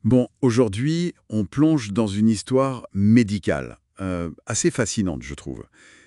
Bon, aujourd'hui, on plonge dans une histoire médicale, assez fascinante, je trouve.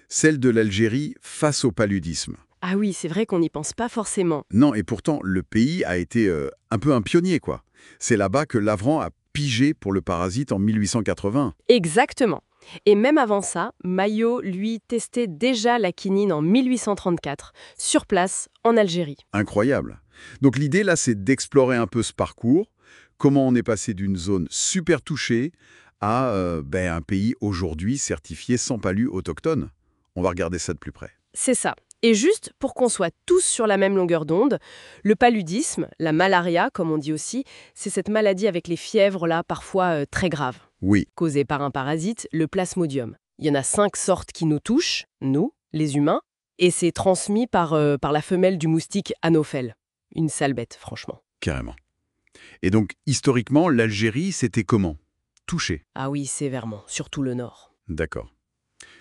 Celle de l'Algérie face au paludisme. Ah oui, c'est vrai qu'on n'y pense pas forcément. Non, et pourtant, le pays a été un peu un pionnier, quoi. C'est là-bas que Lavran a pigé pour le parasite en 1880. Exactement. Et même avant ça, Maillot, lui, testait déjà la quinine en 1834, sur place, en Algérie. Incroyable. Donc l'idée, là, c'est d'explorer un peu ce parcours, comment on est passé d'une zone super touchée à un pays aujourd'hui certifié sans palu autochtone. On va regarder ça de plus près. C'est ça. Et juste pour qu'on soit tous sur la même longueur d'onde, le paludisme, la malaria, comme on dit aussi, c'est cette maladie avec les fièvres, là, parfois très graves, Oui, causée par un parasite, le plasmodium. Il y en a 5 sortes qui nous touchent, nous, les humains, et c'est transmis par la femelle du moustique Anophèle. Une sale bête, franchement. carrément. Et donc, historiquement, l'Algérie, c'était comment? Touché. Ah oui, sévèrement, surtout le nord. D'accord.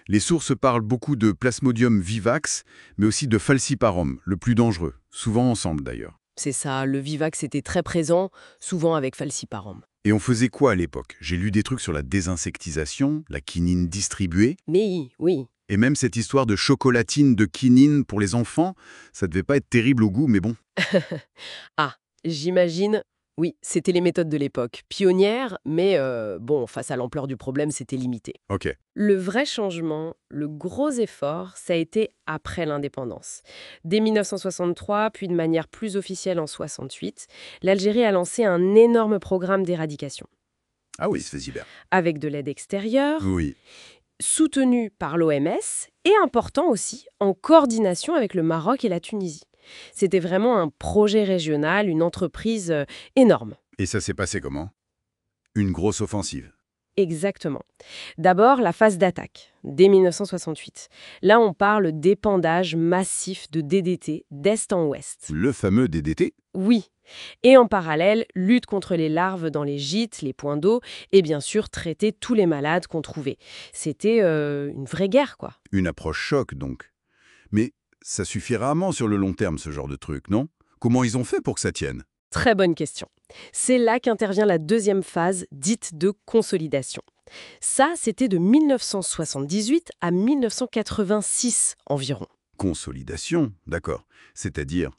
Les sources parlent beaucoup de Plasmodium vivax, mais aussi de Falciparum, le plus dangereux, souvent ensemble d'ailleurs. C'est ça, le vivax était très présent, souvent avec falciparum. Et on faisait quoi à l'époque? J'ai lu des trucs sur la désinsectisation, la quinine distribuée, Mais oui, et même cette histoire de chocolatine de quinine pour les enfants, ça devait pas être terrible au goût, mais bon. ah, j'imagine, oui, c'était les méthodes de l'époque. Pionnières, mais bon, face à l'ampleur du problème, c'était limité. Ok. Le vrai changement, le gros effort, ça a été après l'indépendance. Dès 1963, puis de manière plus officielle en 68, l'Algérie a lancé un énorme programme d'éradication, Ah oui, c'est Zibert. avec de l'aide extérieure, Oui. soutenu par l'OMS et important aussi en coordination avec le Maroc et la Tunisie. C'était vraiment un projet régional, une entreprise énorme. Et ça s'est passé comment? Une grosse offensive. Exactement. D'abord, la phase d'attaque, dès 1968. Là, on parle d'épandage massif de DDT d'est en ouest. Le fameux DDT? Oui. Et en parallèle, lutte contre les larves dans les gîtes, les points d'eau, et bien sûr, traiter tous les malades qu'on trouvait. C'était une vraie guerre, quoi. Une approche choc, donc. Mais ça suffit rarement sur le long terme, ce genre de truc, non? Comment ils ont fait pour que ça tienne? Très bonne question. C'est là qu'intervient la deuxième phase, dite de consolidation. Ça, c'était de 1978 à 1986 environ. Consolidation, d'accord. C'est-à-dire?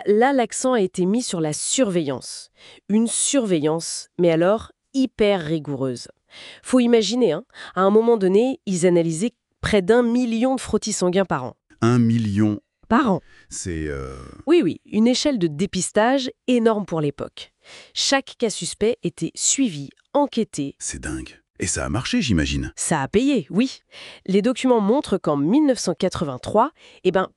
Là, l'accent a été mis sur la surveillance. Une surveillance, mais alors hyper rigoureuse. Faut imaginer, hein, à un moment donné, ils analysaient près d'1 million de frottis sanguins par an. 1 million, Par an. c'est... Oui, une échelle de dépistage énorme pour l'époque. Chaque cas suspect était suivi, enquêté. c'est dingue. Et ça a marché, j'imagine. Ça a payé, oui. Les documents montrent qu'en 1983,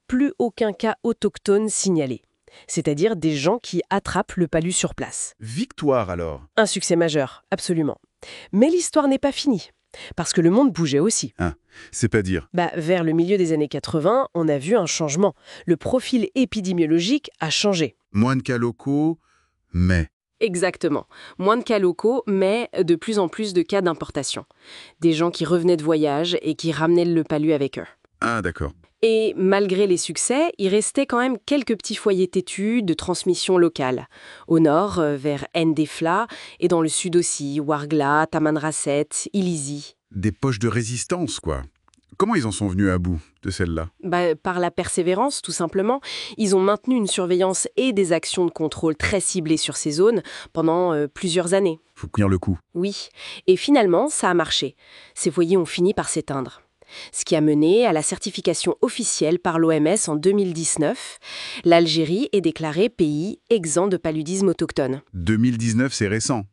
plus aucun cas autochtone signalé. C'est-à-dire des gens qui attrapent le palu sur place. Victoire, alors. Un succès majeur, absolument. Mais l'histoire n'est pas finie. Parce que le monde bougeait aussi. Ah, c'est pas dire. Vers le milieu des années 80, on a vu un changement. Le profil épidémiologique a changé. Moins de cas locaux, mais... Exactement. Moins de cas locaux, mais de plus en plus de cas d'importation. Des gens qui revenaient de voyage et qui ramenaient le palu avec eux. Ah, d'accord. Et malgré les succès, il restait quand même quelques petits foyers têtus de transmission locale. Au nord, vers Ndefla, et dans le sud aussi, Ouargla, Tamanrasset, Ilizi. Des poches de résistance, quoi. Comment ils en sont venus à bout de celle-là? Par la persévérance, tout simplement. Ils ont maintenu une surveillance et des actions de contrôle très ciblées sur ces zones pendant plusieurs années. Faut tenir le coup. Oui. Et finalement, ça a marché. Ces foyers ont fini par s'éteindre. Ce qui a mené à la certification officielle par l'OMS en 2019. L'Algérie est déclarée pays exempt de paludisme autochtone. 2019, c'est récent.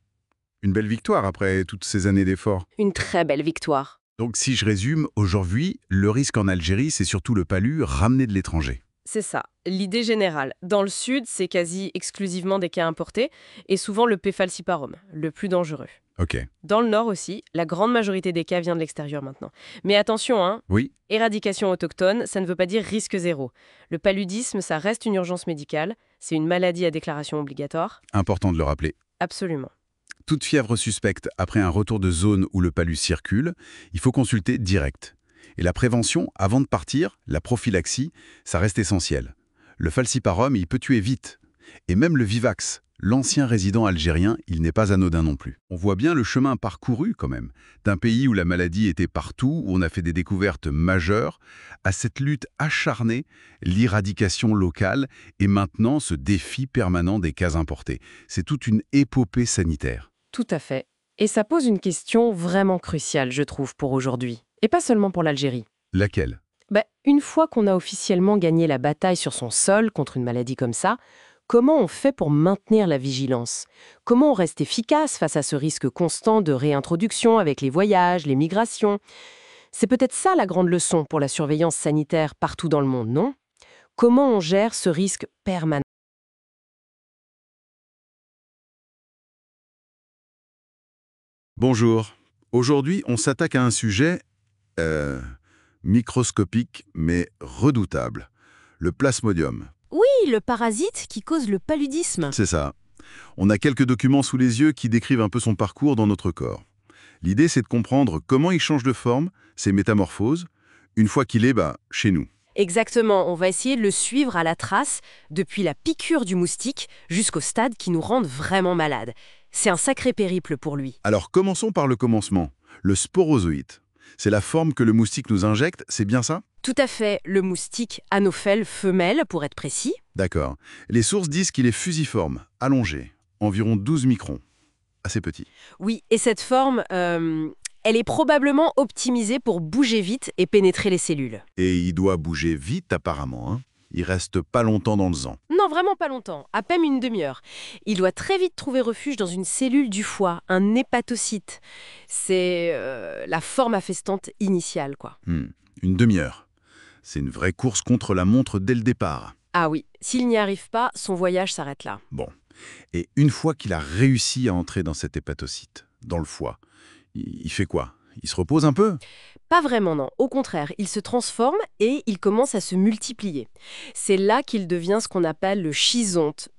Une belle victoire après toutes ces années d'efforts. Une très belle victoire. Donc si je résume, aujourd'hui, le risque en Algérie, c'est surtout le palu ramené de l'étranger. C'est ça, l'idée générale. Dans le sud, c'est quasi exclusivement des cas importés, et souvent le P. falciparum, le plus dangereux. Ok. Dans le nord aussi, la grande majorité des cas vient de l'extérieur maintenant. Mais attention, hein, Oui, éradication autochtone, ça ne veut pas dire risque zéro. Le paludisme, ça reste une urgence médicale, c'est une maladie à déclaration obligatoire. important de le rappeler. Absolument. Toute fièvre suspecte après un retour de zone où le palu circule, il faut consulter direct. Et la prévention, avant de partir, la prophylaxie, ça reste essentiel. Le falciparum, il peut tuer vite. Et même le Vivax, l'ancien résident algérien, il n'est pas anodin non plus. On voit bien le chemin parcouru quand même, d'un pays où la maladie était partout, où on a fait des découvertes majeures, à cette lutte acharnée, l'éradication locale, et maintenant ce défi permanent des cas importés. C'est toute une épopée sanitaire. Tout à fait. Et ça pose une question vraiment cruciale, je trouve, pour aujourd'hui. Et pas seulement pour l'Algérie. Laquelle? Une fois qu'on a officiellement gagné la bataille sur son sol contre une maladie comme ça, comment on fait pour maintenir la vigilance? Comment on reste efficace face à ce risque constant de réintroduction avec les voyages, les migrations? C'est peut-être ça la grande leçon pour la surveillance sanitaire partout dans le monde, non? Comment on gère ce risque permanent? Bonjour. Aujourd'hui, on s'attaque à un sujet microscopique mais redoutable. Le plasmodium. Oui, le parasite qui cause le paludisme. C'est ça. On a quelques documents sous les yeux qui décrivent un peu son parcours dans notre corps. L'idée, c'est de comprendre comment il change de forme, ses métamorphoses, une fois qu'il est chez nous. Exactement, on va essayer de le suivre à la trace, depuis la piqûre du moustique jusqu'au stade qui nous rende vraiment malades. C'est un sacré périple pour lui. Alors commençons par le commencement, le sporozoïte. C'est la forme que le moustique nous injecte, c'est bien ça? Tout à fait, le moustique anophèle femelle, pour être précis. D'accord. Les sources disent qu'il est fusiforme, allongé, environ 12 microns. Assez petit. Oui, et cette forme, elle est probablement optimisée pour bouger vite et pénétrer les cellules. Et il doit bouger vite apparemment, hein. Il reste pas longtemps dans le sang. Non, vraiment pas longtemps, à peine une demi-heure. Il doit très vite trouver refuge dans une cellule du foie, un hépatocyte. C'est la forme infestante initiale, quoi. Une demi-heure. C'est une vraie course contre la montre dès le départ. Ah oui, s'il n'y arrive pas, son voyage s'arrête là. Bon. Et une fois qu'il a réussi à entrer dans cet hépatocyte, dans le foie, il fait quoi? Il se repose un peu? Pas vraiment, non. Au contraire, il se transforme et il commence à se multiplier. C'est là qu'il devient ce qu'on appelle le schizonte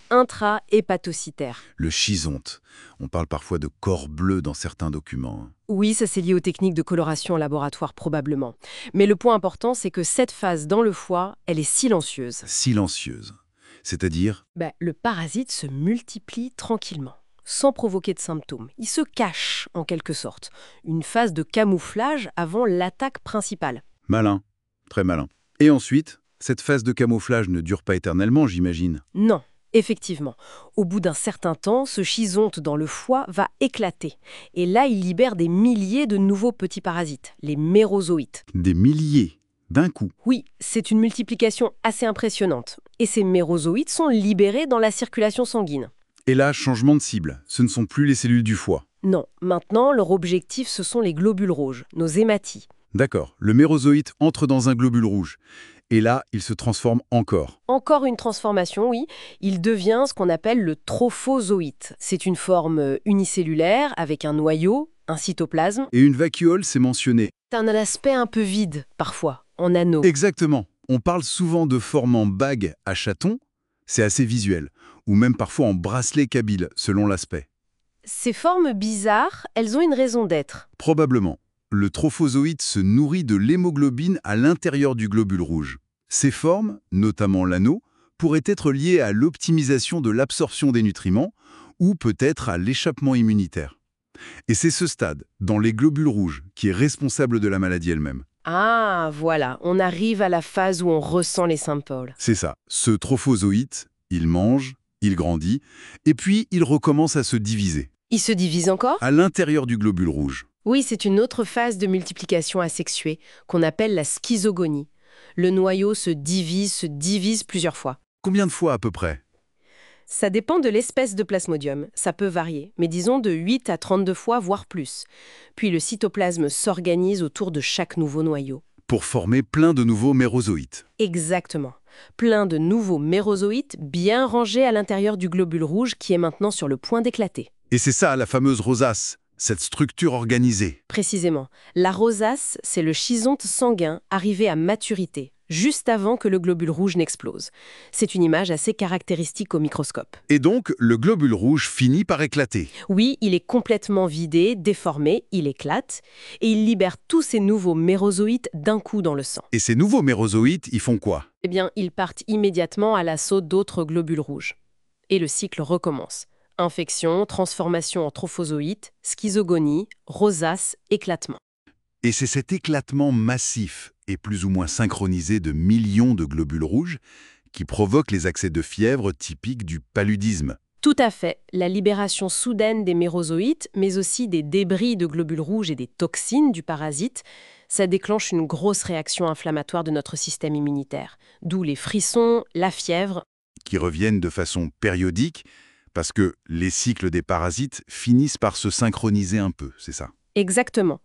intra-hépatocytaire. Le schizonte. On parle parfois de corps bleu dans certains documents. Oui, ça c'est lié aux techniques de coloration en laboratoire probablement. Mais le point important, c'est que cette phase dans le foie, elle est silencieuse. Silencieuse. C'est-à-dire? Le parasite se multiplie tranquillement, sans provoquer de symptômes. Il se cache, en quelque sorte. Une phase de camouflage avant l'attaque principale. Malin. Très malin. Et ensuite, cette phase de camouflage ne dure pas éternellement, j'imagine. Non, effectivement. Au bout d'un certain temps, ce schizonte dans le foie va éclater. Et là, il libère des milliers de nouveaux petits parasites, les mérozoïtes. Des milliers, d'un coup. Oui, c'est une multiplication assez impressionnante. Et ces mérozoïtes sont libérés dans la circulation sanguine. Et là, changement de cible. Ce ne sont plus les cellules du foie. Non, maintenant, leur objectif, ce sont les globules rouges, nos hématies. D'accord. Le mérozoïte entre dans un globule rouge. Et là, il se transforme encore. Encore une transformation, oui. Il devient ce qu'on appelle le trophozoïte. C'est une forme unicellulaire avec un noyau, un cytoplasme. Et une vacuole, c'est mentionné. C'est un aspect un peu vide, parfois, en anneau. Exactement. On parle souvent de forme en bague à chaton. C'est assez visuel. Ou même parfois en bracelet kabyle, selon l'aspect. Ces formes bizarres, elles ont une raison d'être. Probablement. Le trophozoïte se nourrit de l'hémoglobine à l'intérieur du globule rouge. Ces formes, notamment l'anneau, pourraient être liées à l'optimisation de l'absorption des nutriments ou peut-être à l'échappement immunitaire. Et c'est ce stade, dans les globules rouges, qui est responsable de la maladie elle-même. Ah, voilà, on arrive à la phase où on ressent les symptômes. C'est ça. Ce trophozoïte, il mange, il grandit, et puis il recommence à se diviser. Il se divise encore? À l'intérieur du globule rouge. Oui, c'est une autre phase de multiplication asexuée, qu'on appelle la schizogonie. Le noyau se divise plusieurs fois. Combien de fois à peu près? Ça dépend de l'espèce de plasmodium, ça peut varier, mais disons de 8 à 32 fois, voire plus. Puis le cytoplasme s'organise autour de chaque nouveau noyau. Pour former plein de nouveaux mérozoïtes. Exactement. Plein de nouveaux mérozoïtes bien rangés à l'intérieur du globule rouge qui est maintenant sur le point d'éclater. Et c'est ça la fameuse rosace, cette structure organisée. Précisément. La rosace, c'est le schizonte sanguin arrivé à maturité, juste avant que le globule rouge n'explose. C'est une image assez caractéristique au microscope. Et donc, le globule rouge finit par éclater. Oui, il est complètement vidé, déformé, il éclate, et il libère tous ces nouveaux mérozoïtes d'un coup dans le sang. Et ces nouveaux mérozoïtes, ils font quoi? Eh bien, ils partent immédiatement à l'assaut d'autres globules rouges. Et le cycle recommence. Infection, transformation en trophozoïtes, schizogonie, rosace, éclatement. Et c'est cet éclatement massif et plus ou moins synchronisé de millions de globules rouges qui provoque les accès de fièvre typiques du paludisme. Tout à fait. La libération soudaine des mérozoïtes, mais aussi des débris de globules rouges et des toxines du parasite, ça déclenche une grosse réaction inflammatoire de notre système immunitaire. D'où les frissons, la fièvre. Qui reviennent de façon périodique parce que les cycles des parasites finissent par se synchroniser un peu, c'est ça? Exactement.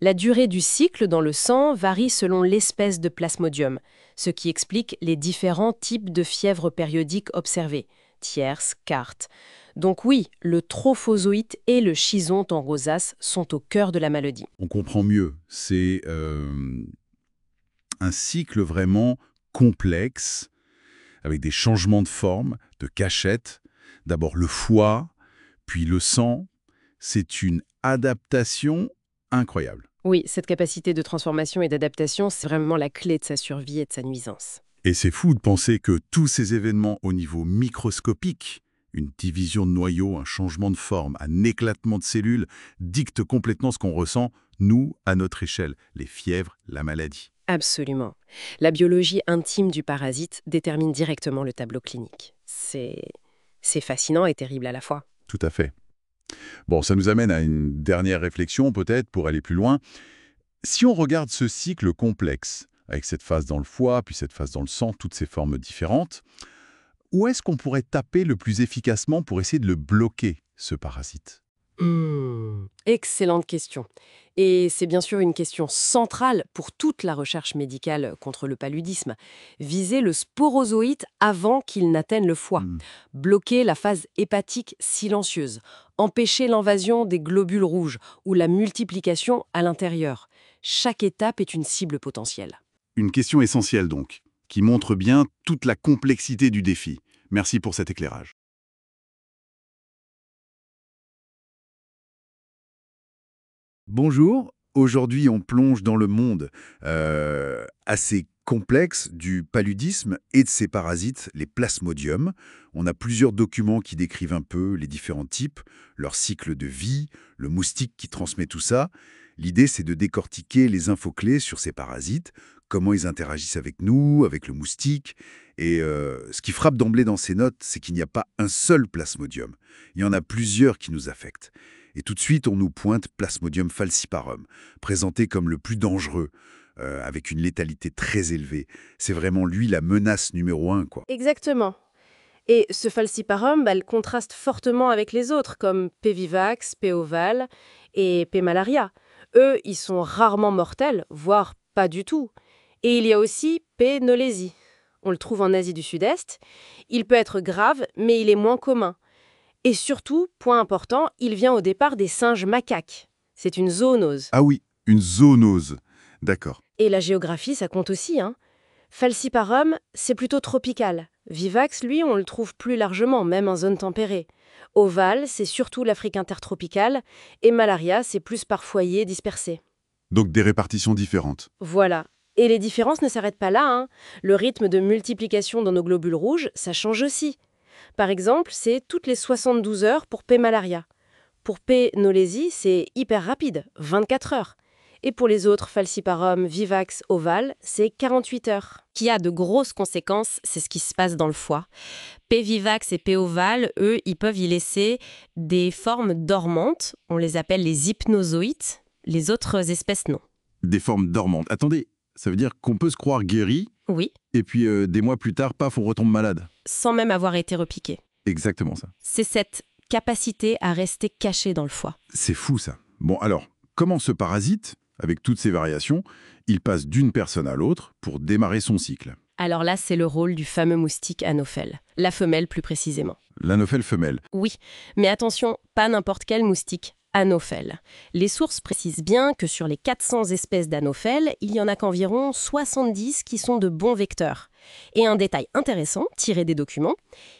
La durée du cycle dans le sang varie selon l'espèce de plasmodium, ce qui explique les différents types de fièvre périodiques observés, tierce, quarte. Donc oui, le trophozoïte et le schizonte en rosace sont au cœur de la maladie. On comprend mieux. C'est un cycle vraiment complexe, avec des changements de forme, de cachette. D'abord le foie, puis le sang. C'est une adaptation incroyable. Oui, cette capacité de transformation et d'adaptation, c'est vraiment la clé de sa survie et de sa nuisance. Et c'est fou de penser que tous ces événements au niveau microscopique, une division de noyaux, un changement de forme, un éclatement de cellules, dictent complètement ce qu'on ressent, nous, à notre échelle, les fièvres, la maladie. Absolument. La biologie intime du parasite détermine directement le tableau clinique. C'est fascinant et terrible à la fois. Tout à fait. Bon, ça nous amène à une dernière réflexion peut-être pour aller plus loin. Si on regarde ce cycle complexe, avec cette phase dans le foie, puis cette phase dans le sang, toutes ces formes différentes, où est-ce qu'on pourrait taper le plus efficacement pour essayer de le bloquer, ce parasite? Excellente question. Et c'est bien sûr une question centrale pour toute la recherche médicale contre le paludisme. Viser le sporozoïte avant qu'il n'atteigne le foie. Hmm. Bloquer la phase hépatique silencieuse. Empêcher l'invasion des globules rouges ou la multiplication à l'intérieur. Chaque étape est une cible potentielle. Une question essentielle donc, qui montre bien toute la complexité du défi. Merci pour cet éclairage. Bonjour, aujourd'hui on plonge dans le monde assez complexe du paludisme et de ses parasites, les plasmodiums. On a plusieurs documents qui décrivent un peu les différents types, leur cycle de vie, le moustique qui transmet tout ça. L'idée c'est de décortiquer les infos clés sur ces parasites, comment ils interagissent avec nous, avec le moustique. Et ce qui frappe d'emblée dans ces notes, c'est qu'il n'y a pas un seul plasmodium. Il y en a plusieurs qui nous affectent. Et tout de suite, on nous pointe Plasmodium falciparum, présenté comme le plus dangereux, avec une létalité très élevée. C'est vraiment lui la menace numéro 1, quoi. Exactement. Et ce falciparum, elle contraste fortement avec les autres, comme P. vivax, P. ovale et P. malaria. Eux, ils sont rarement mortels, voire pas du tout. Et il y a aussi P. knowlesi. On le trouve en Asie du Sud-Est. Il peut être grave, mais il est moins commun. Et surtout, point important, il vient au départ des singes macaques. C'est une zoonose. Ah oui, une zoonose. D'accord. Et la géographie, ça compte aussi, hein. Falciparum, c'est plutôt tropical. Vivax, lui, on le trouve plus largement, même en zone tempérée. Ovale, c'est surtout l'Afrique intertropicale. Et malaria, c'est plus par foyer dispersé. Donc des répartitions différentes. Voilà. Et les différences ne s'arrêtent pas là, hein. Le rythme de multiplication dans nos globules rouges, ça change aussi. Par exemple, c'est toutes les 72 heures pour P. malaria. Pour P. knowlesi, c'est hyper rapide, 24 heures. Et pour les autres falciparum, vivax, ovale, c'est 48 heures. Qui a de grosses conséquences, c'est ce qui se passe dans le foie. P. vivax et P. ovale, eux, ils peuvent y laisser des formes dormantes, on les appelle les hypnozoïtes, les autres espèces non. Des formes dormantes. Attendez, ça veut dire qu'on peut se croire guéri, Oui, et puis des mois plus tard, paf, on retombe malade. sans même avoir été repiqué. Exactement ça. C'est cette capacité à rester caché dans le foie. C'est fou ça. Bon alors, comment ce parasite, avec toutes ces variations, il passe d'une personne à l'autre pour démarrer son cycle? Alors là, c'est le rôle du fameux moustique anophèle, la femelle plus précisément. L'anophèle femelle. Oui, mais attention, pas n'importe quel moustique. Anopheles. Les sources précisent bien que sur les 400 espèces d'anophèles, il y en a qu'environ 70 qui sont de bons vecteurs. Et un détail intéressant, tiré des documents,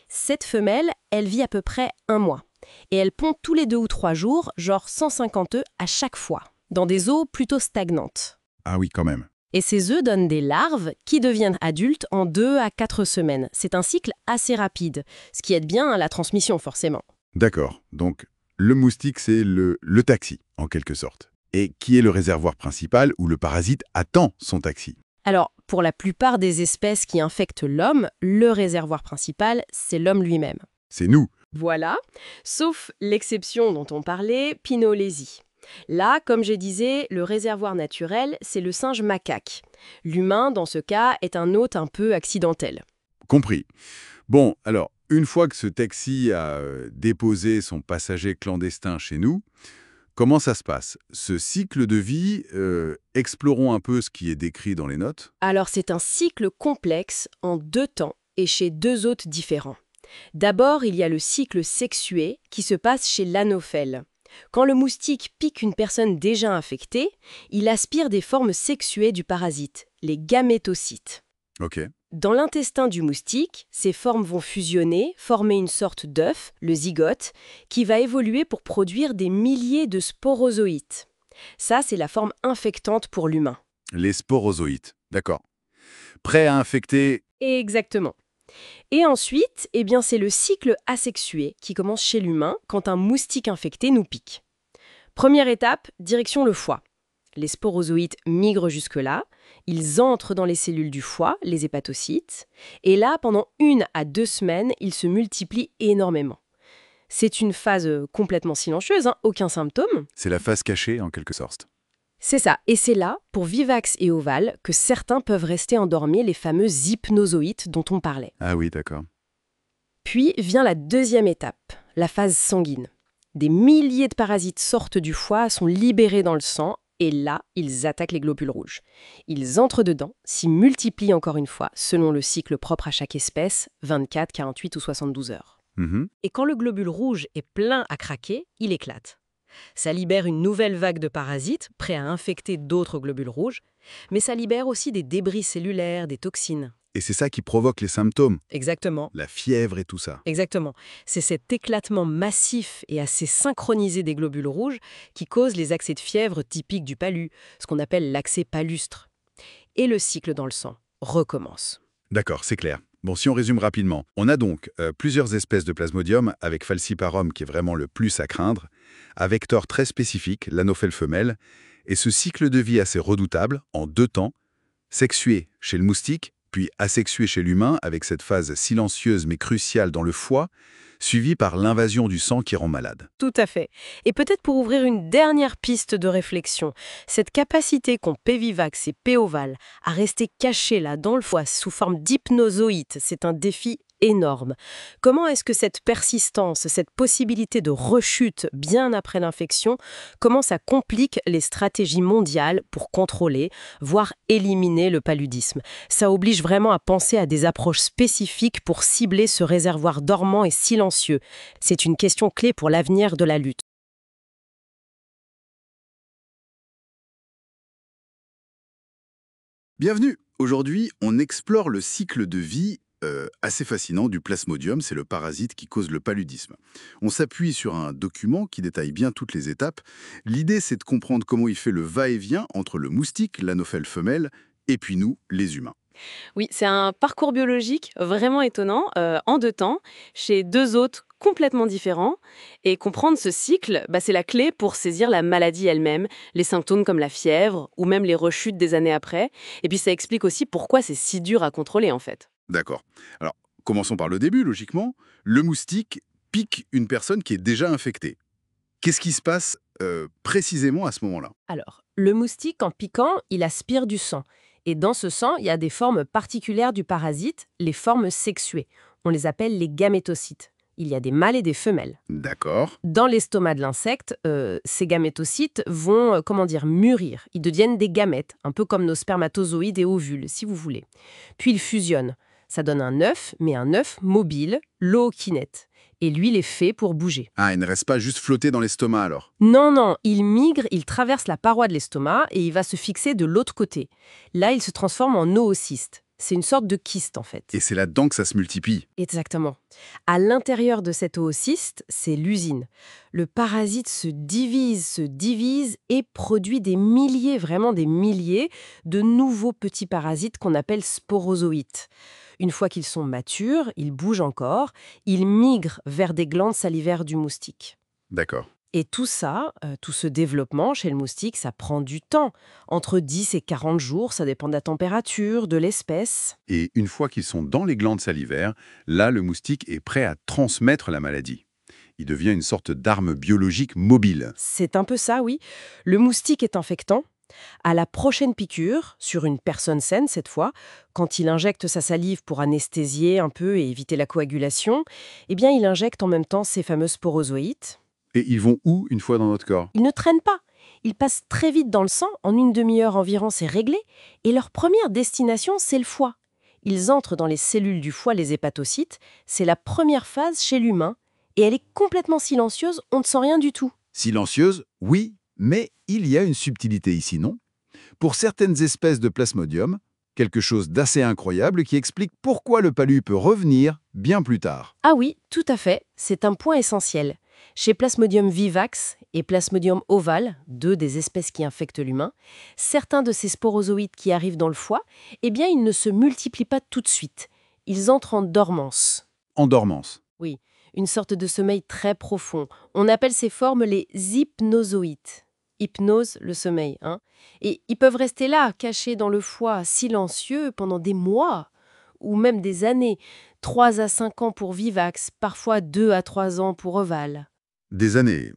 cette femelle, elle vit à peu près 1 mois. Et elle pond tous les 2 ou 3 jours, genre 150 œufs à chaque fois, dans des eaux plutôt stagnantes. Ah oui, quand même. Et ces œufs donnent des larves qui deviennent adultes en 2 à 4 semaines. C'est un cycle assez rapide, ce qui aide bien à la transmission forcément. D'accord. Donc, le moustique, c'est le taxi, en quelque sorte. Et qui est le réservoir principal où le parasite attend son taxi? Alors, pour la plupart des espèces qui infectent l'homme, le réservoir principal, c'est l'homme lui-même. C'est nous. Voilà, sauf l'exception dont on parlait, Pinot-Lésie. Là, comme je disais, le réservoir naturel, c'est le singe macaque. L'humain, dans ce cas, est un hôte un peu accidentel. Compris. Bon, alors, une fois que ce taxi a déposé son passager clandestin chez nous, comment ça se passe? Ce cycle de vie, explorons un peu ce qui est décrit dans les notes. Alors, c'est un cycle complexe en 2 temps et chez 2 hôtes différents. D'abord, il y a le cycle sexué qui se passe chez l'anophèle. Quand le moustique pique une personne déjà infectée, il aspire des formes sexuées du parasite, les gamétocytes. Ok. Dans l'intestin du moustique, ces formes vont fusionner, former une sorte d'œuf, le zygote, qui va évoluer pour produire des milliers de sporozoïtes. Ça, c'est la forme infectante pour l'humain. Les sporozoïtes. D'accord. Prêts à infecter. Exactement. Et ensuite, c'est le cycle asexué qui commence chez l'humain quand un moustique infecté nous pique. Première étape, direction le foie. Les sporozoïtes migrent jusque-là, ils entrent dans les cellules du foie, les hépatocytes, et là, pendant 1 à 2 semaines, ils se multiplient énormément. C'est une phase complètement silencieuse, aucun symptôme. C'est la phase cachée, en quelque sorte. C'est ça, et c'est là, pour Vivax et Oval, que certains peuvent rester endormis, les fameux hypnozoïtes dont on parlait. Ah oui, d'accord. Puis vient la deuxième étape, la phase sanguine. Des milliers de parasites sortent du foie, sont libérés dans le sang, et là, ils attaquent les globules rouges. Ils entrent dedans, s'y multiplient encore une fois, selon le cycle propre à chaque espèce, 24, 48 ou 72 heures. Et quand le globule rouge est plein à craquer, il éclate. Ça libère une nouvelle vague de parasites, prêts à infecter d'autres globules rouges, mais ça libère aussi des débris cellulaires, des toxines. Et c'est ça qui provoque les symptômes, Exactement. la fièvre et tout ça. Exactement. C'est cet éclatement massif et assez synchronisé des globules rouges qui cause les accès de fièvre typiques du palu, ce qu'on appelle l'accès palustre. Et le cycle dans le sang recommence. D'accord, c'est clair. Bon, si on résume rapidement, on a donc plusieurs espèces de plasmodium, avec Falciparum qui est vraiment le plus à craindre, à vecteur très spécifique, l'anophèle femelle, et ce cycle de vie assez redoutable, en 2 temps, sexué chez le moustique, puis asexué chez l'humain, avec cette phase silencieuse mais cruciale dans le foie, suivie par l'invasion du sang qui rend malade. Tout à fait. Et peut-être pour ouvrir une dernière piste de réflexion, cette capacité qu'ont P-Vivax et P-Oval à rester cachés là dans le foie sous forme d'hypnozoïtes, c'est un défi énorme. Comment est-ce que cette persistance, cette possibilité de rechute bien après l'infection, comment ça complique les stratégies mondiales pour contrôler, voire éliminer le paludisme? Ça oblige vraiment à penser à des approches spécifiques pour cibler ce réservoir dormant et silencieux. C'est une question clé pour l'avenir de la lutte. Bienvenue. Aujourd'hui, on explore le cycle de vie assez fascinant du plasmodium, c'est le parasite qui cause le paludisme. On s'appuie sur un document qui détaille bien toutes les étapes. L'idée, c'est de comprendre comment il fait le va-et-vient entre le moustique, l'anophèle femelle, et puis nous, les humains. Oui, c'est un parcours biologique vraiment étonnant, en 2 temps, chez 2 hôtes complètement différents. Et comprendre ce cycle, c'est la clé pour saisir la maladie elle-même, les symptômes comme la fièvre ou même les rechutes des années après. Et puis ça explique aussi pourquoi c'est si dur à contrôler en fait. D'accord. Alors, commençons par le début, logiquement. Le moustique pique une personne qui est déjà infectée. Qu'est-ce qui se passe précisément à ce moment-là? Alors, le moustique, en piquant, il aspire du sang. Et dans ce sang, il y a des formes particulières du parasite, les formes sexuées. On les appelle les gamétocytes. Il y a des mâles et des femelles. D'accord. Dans l'estomac de l'insecte, ces gamétocytes vont, mûrir. Ils deviennent des gamètes, un peu comme nos spermatozoïdes et ovules, si vous voulez. Puis ils fusionnent. Ça donne un œuf, mais un œuf mobile, l'ookinète. Et l'huile est faite pour bouger. Ah, il ne reste pas juste flotter dans l'estomac alors. Non, non, il migre, il traverse la paroi de l'estomac et il va se fixer de l'autre côté. Là, il se transforme en oocyste. C'est une sorte de kyste, en fait. Et c'est là-dedans que ça se multiplie. Exactement. À l'intérieur de cet oocyste, c'est l'usine. Le parasite se divise et produit des milliers, vraiment des milliers, de nouveaux petits parasites qu'on appelle sporozoïtes. Une fois qu'ils sont matures, ils bougent encore, ils migrent vers des glandes salivaires du moustique. D'accord. Et tout ça, tout ce développement chez le moustique, ça prend du temps. Entre 10 et 40 jours, ça dépend de la température, de l'espèce. Et une fois qu'ils sont dans les glandes salivaires, là, le moustique est prêt à transmettre la maladie. Il devient une sorte d'arme biologique mobile. C'est un peu ça, oui. Le moustique est infectant. À la prochaine piqûre, sur une personne saine cette fois, quand il injecte sa salive pour anesthésier un peu et éviter la coagulation, eh bien il injecte en même temps ces fameux sporozoïtes. Et ils vont où une fois dans notre corps? Ils ne traînent pas. Ils passent très vite dans le sang, en une demi-heure environ c'est réglé, et leur première destination c'est le foie. Ils entrent dans les cellules du foie, les hépatocytes, c'est la première phase chez l'humain, et elle est complètement silencieuse, on ne sent rien du tout. Silencieuse, oui, mais il y a une subtilité ici, non? Pour certaines espèces de plasmodium, quelque chose d'assez incroyable qui explique pourquoi le palu peut revenir bien plus tard. Ah oui, tout à fait, c'est un point essentiel. Chez Plasmodium vivax et Plasmodium ovale, deux des espèces qui infectent l'humain, certains de ces sporozoïdes qui arrivent dans le foie, eh bien, ils ne se multiplient pas tout de suite. Ils entrent en dormance. En dormance. Oui, une sorte de sommeil très profond. On appelle ces formes les hypnozoïdes. Hypnose, le sommeil, hein. Et ils peuvent rester là, cachés dans le foie, silencieux, pendant des mois, ou même des années. 3 à 5 ans pour vivax, parfois 2 à 3 ans pour ovale. Des années.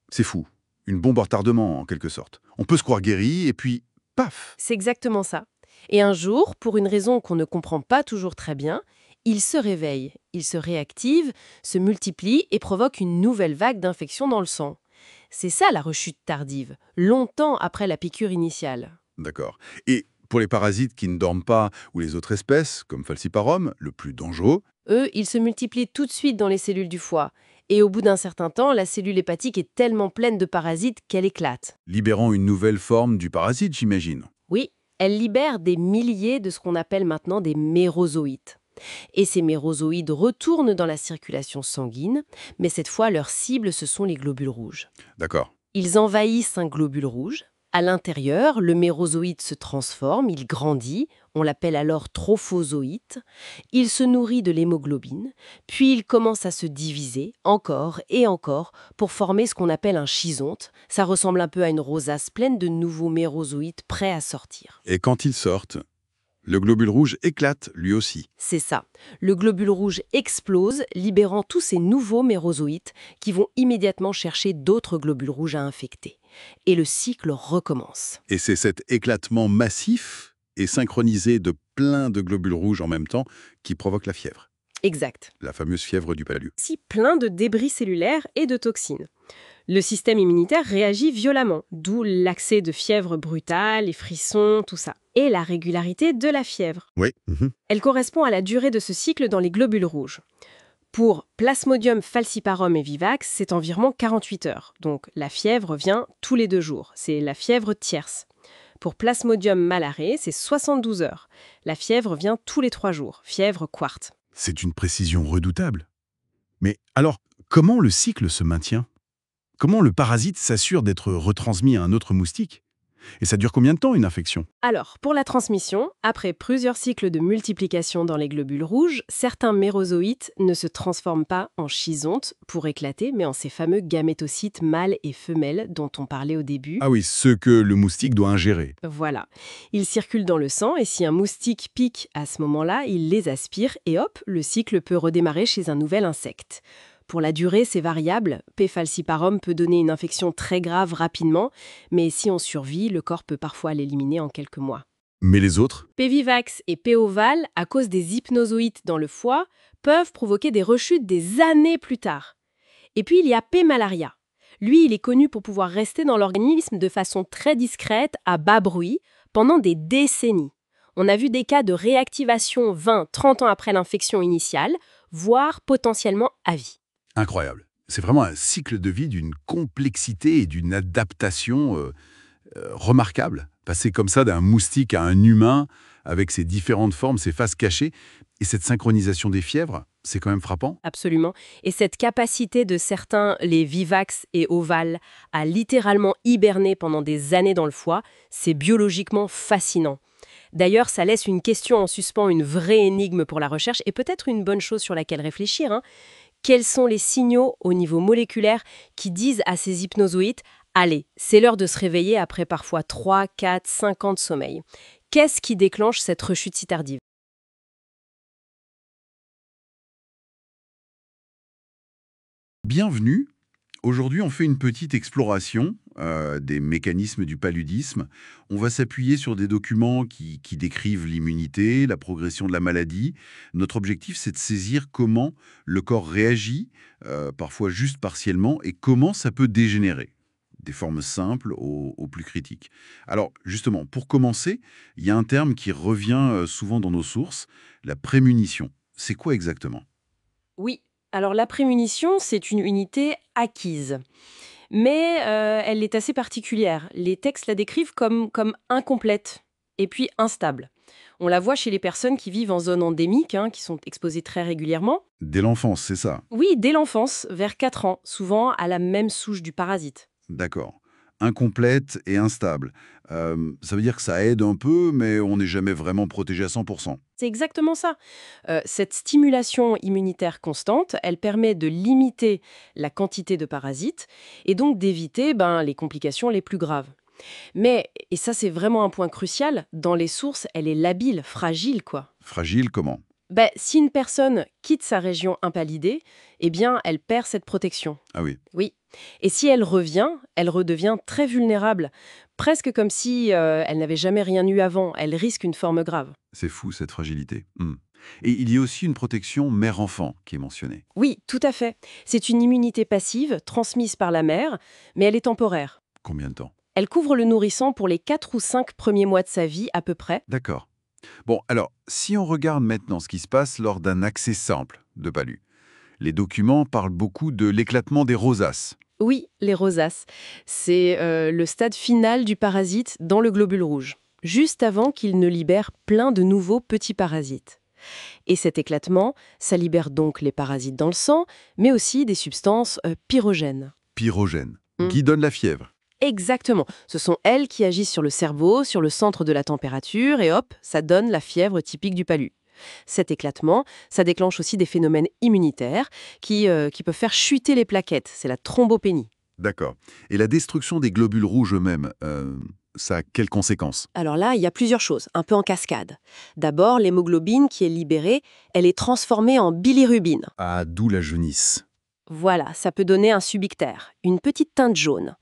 C'est fou. Une bombe à retardement, en quelque sorte. On peut se croire guéri, et puis, paf! C'est exactement ça. Et un jour, pour une raison qu'on ne comprend pas toujours très bien, il se réveille, il se réactive, se multiplie et provoque une nouvelle vague d'infection dans le sang. C'est ça la rechute tardive, longtemps après la piqûre initiale. D'accord. Et pour les parasites qui ne dorment pas, ou les autres espèces, comme Falciparum, le plus dangereux, Eux, ils se multiplient tout de suite dans les cellules du foie. Et au bout d'un certain temps, la cellule hépatique est tellement pleine de parasites qu'elle éclate. libérant une nouvelle forme du parasite, j'imagine. Oui, elle libère des milliers de ce qu'on appelle maintenant des mérozoïtes. Et ces mérozoïdes retournent dans la circulation sanguine, mais cette fois, leur cible, ce sont les globules rouges. D'accord. Ils envahissent un globule rouge. À l'intérieur, le mérozoïde se transforme, il grandit, on l'appelle alors trophozoïte. Il se nourrit de l'hémoglobine, puis il commence à se diviser encore et encore pour former ce qu'on appelle un schizonte. Ça ressemble un peu à une rosace pleine de nouveaux mérozoïdes prêts à sortir. Et quand ils sortent, le globule rouge éclate, lui aussi. C'est ça. Le globule rouge explose, libérant tous ces nouveaux mérozoïtes qui vont immédiatement chercher d'autres globules rouges à infecter. Et le cycle recommence. Et c'est cet éclatement massif et synchronisé de plein de globules rouges en même temps qui provoque la fièvre. Exact. La fameuse fièvre du palu. Si plein de débris cellulaires et de toxines. Le système immunitaire réagit violemment, d'où l'accès de fièvre brutale, les frissons, tout ça. Et la régularité de la fièvre. Oui. Elle correspond à la durée de ce cycle dans les globules rouges. Pour Plasmodium falciparum et vivax, c'est environ 48 heures. Donc la fièvre vient tous les 2 jours. C'est la fièvre tierce. Pour Plasmodium malare, c'est 72 heures. La fièvre vient tous les 3 jours. Fièvre quarte. C'est une précision redoutable. Mais alors, comment le cycle se maintient? Comment le parasite s'assure d'être retransmis à un autre moustique? Et ça dure combien de temps, une infection? Alors, pour la transmission, après plusieurs cycles de multiplication dans les globules rouges, certains mérozoïtes ne se transforment pas en schizontes pour éclater, mais en ces fameux gamétocytes mâles et femelles dont on parlait au début. Ah oui, ceux que le moustique doit ingérer. Voilà. Ils circulent dans le sang et si un moustique pique à ce moment-là, il les aspire et hop, le cycle peut redémarrer chez un nouvel insecte. Pour la durée, c'est variable. P. falciparum peut donner une infection très grave rapidement, mais si on survit, le corps peut parfois l'éliminer en quelques mois. Mais les autres? P. vivax et P. ovale, à cause des hypnozoïtes dans le foie, peuvent provoquer des rechutes des années plus tard. Et puis, il y a P. malaria. Lui, il est connu pour pouvoir rester dans l'organisme de façon très discrète, à bas bruit, pendant des décennies. On a vu des cas de réactivation 20-30 ans après l'infection initiale, voire potentiellement à vie. Incroyable. C'est vraiment un cycle de vie d'une complexité et d'une adaptation remarquable. Passer comme ça d'un moustique à un humain, avec ses différentes formes, ses faces cachées, et cette synchronisation des fièvres, c'est quand même frappant. Absolument. Et cette capacité de certains, les vivax et ovales, à littéralement hiberner pendant des années dans le foie, c'est biologiquement fascinant. D'ailleurs, ça laisse une question en suspens, une vraie énigme pour la recherche, et peut-être une bonne chose sur laquelle réfléchir, hein. Quels sont les signaux au niveau moléculaire qui disent à ces hypnozoïtes: allez, c'est l'heure de se réveiller après parfois 3, 4, 5 ans de sommeil. Qu'est-ce qui déclenche cette rechute si tardive? Bienvenue. Aujourd'hui, on fait une petite exploration des mécanismes du paludisme. On va s'appuyer sur des documents qui décrivent l'immunité, la progression de la maladie. Notre objectif, c'est de saisir comment le corps réagit, parfois juste partiellement, et comment ça peut dégénérer. Des formes simples aux plus critiques. Alors, justement, pour commencer, il y a un terme qui revient souvent dans nos sources, la prémunition. C'est quoi exactement? Oui, alors la prémunition, c'est une unité acquise. Mais elle est assez particulière. Les textes la décrivent comme incomplète et puis instable. On la voit chez les personnes qui vivent en zone endémique, hein, qui sont exposées très régulièrement. Dès l'enfance, c'est ça. Oui, dès l'enfance, vers 4 ans, souvent à la même souche du parasite. D'accord. Incomplète et instable. Ça veut dire que ça aide un peu, mais on n'est jamais vraiment protégé à 100%. C'est exactement ça. Cette stimulation immunitaire constante, elle permet de limiter la quantité de parasites et donc d'éviter les complications les plus graves. Mais, et ça c'est vraiment un point crucial, dans les sources, elle est labile, fragile quoi. Fragile comment? Si une personne quitte sa région impalidée, eh bien, elle perd cette protection. Ah oui, Oui. Et si elle revient, elle redevient très vulnérable, presque comme si elle n'avait jamais rien eu avant. Elle risque une forme grave. c'est fou cette fragilité. Et il y a aussi une protection mère-enfant qui est mentionnée. Oui, tout à fait. C'est une immunité passive, transmise par la mère, mais elle est temporaire. Combien de temps? Elle couvre le nourrisson pour les 4 ou 5 premiers mois de sa vie à peu près. D'accord. Bon, alors, si on regarde maintenant ce qui se passe lors d'un accès simple de palu, les documents parlent beaucoup de l'éclatement des rosaces. Oui, les rosaces. C'est le stade final du parasite dans le globule rouge, juste avant qu'il ne libère plein de nouveaux petits parasites. Et cet éclatement, ça libère donc les parasites dans le sang, mais aussi des substances pyrogènes. Pyrogènes, Mm. qui donnent la fièvre. Exactement. Ce sont elles qui agissent sur le cerveau, sur le centre de la température, et hop, ça donne la fièvre typique du palu. Cet éclatement, ça déclenche aussi des phénomènes immunitaires qui peuvent faire chuter les plaquettes. C'est la thrombopénie. D'accord. Et la destruction des globules rouges eux-mêmes, ça a quelles conséquences? Alors là, il y a plusieurs choses, un peu en cascade. D'abord, l'hémoglobine qui est libérée, elle est transformée en bilirubine. Ah, d'où la jaunisse. Voilà, ça peut donner un subictère, une petite teinte jaune.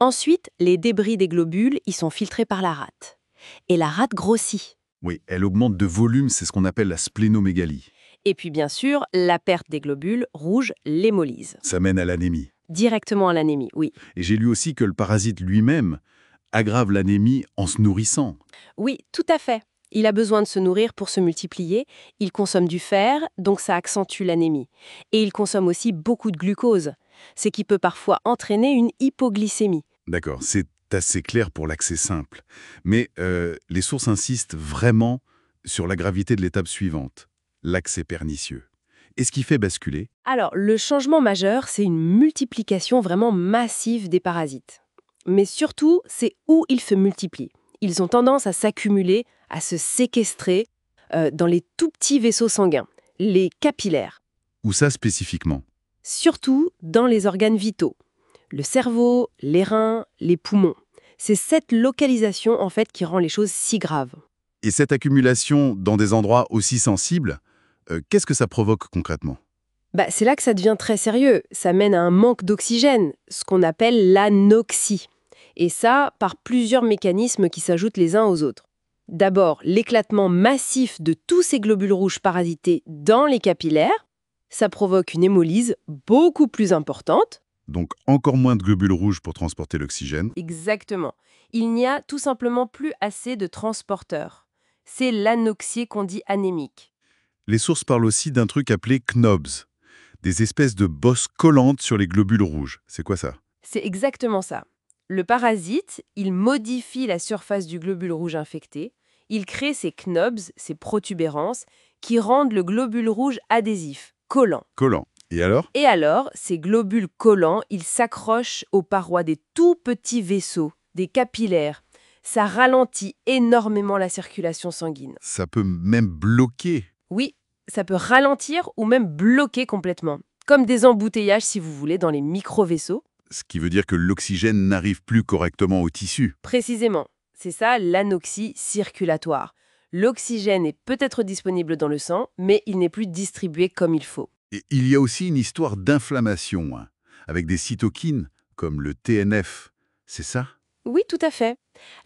Ensuite, les débris des globules, ils sont filtrés par la rate. Et la rate grossit. Oui, elle augmente de volume, c'est ce qu'on appelle la splénomégalie. Et puis bien sûr, la perte des globules rouges l'hémolyse. Ça mène à l'anémie. Directement à l'anémie, oui. Et j'ai lu aussi que le parasite lui-même aggrave l'anémie en se nourrissant. Oui, tout à fait. Il a besoin de se nourrir pour se multiplier. Il consomme du fer, donc ça accentue l'anémie. Et il consomme aussi beaucoup de glucose, ce qui peut parfois entraîner une hypoglycémie. D'accord, c'est assez clair pour l'accès simple. Mais les sources insistent vraiment sur la gravité de l'étape suivante, l'accès pernicieux. Et ce qui fait basculer, Alors, le changement majeur, c'est une multiplication vraiment massive des parasites. Mais surtout, c'est où ils se multiplient. Ils ont tendance à s'accumuler, à se séquestrer dans les tout petits vaisseaux sanguins, les capillaires. où ça spécifiquement? Surtout dans les organes vitaux. Le cerveau, les reins, les poumons. C'est cette localisation, en fait, qui rend les choses si graves. Et cette accumulation dans des endroits aussi sensibles, qu'est-ce que ça provoque concrètement? C'est là que ça devient très sérieux. Ça mène à un manque d'oxygène, ce qu'on appelle l'anoxie. Et ça, par plusieurs mécanismes qui s'ajoutent les uns aux autres. D'abord, l'éclatement massif de tous ces globules rouges parasités dans les capillaires. Ça provoque une hémolyse beaucoup plus importante. Donc encore moins de globules rouges pour transporter l'oxygène. Exactement. Il n'y a tout simplement plus assez de transporteurs. C'est l'anoxie qu'on dit anémique. Les sources parlent aussi d'un truc appelé KNOBS. Des espèces de bosses collantes sur les globules rouges. C'est quoi ça? C'est exactement ça. Le parasite, il modifie la surface du globule rouge infecté, il crée ces knobs, ces protubérances, qui rendent le globule rouge adhésif, collant. Collant. Et alors? Et alors, ces globules collants, ils s'accrochent aux parois des tout petits vaisseaux, des capillaires. Ça ralentit énormément la circulation sanguine. Ça peut même bloquer. Oui, ça peut ralentir ou même bloquer complètement. Comme des embouteillages, si vous voulez, dans les micro-vaisseaux. Ce qui veut dire que l'oxygène n'arrive plus correctement au tissu. Précisément, c'est ça l'anoxie circulatoire. L'oxygène est peut-être disponible dans le sang, mais il n'est plus distribué comme il faut. Et il y a aussi une histoire d'inflammation, hein, avec des cytokines, comme le TNF. C'est ça? Oui, tout à fait.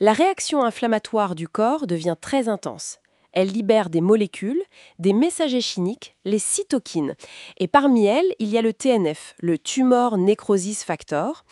La réaction inflammatoire du corps devient très intense. Elle libère des molécules, des messagers chimiques, les cytokines. Et parmi elles, il y a le TNF, le Tumor Necrosis Factor.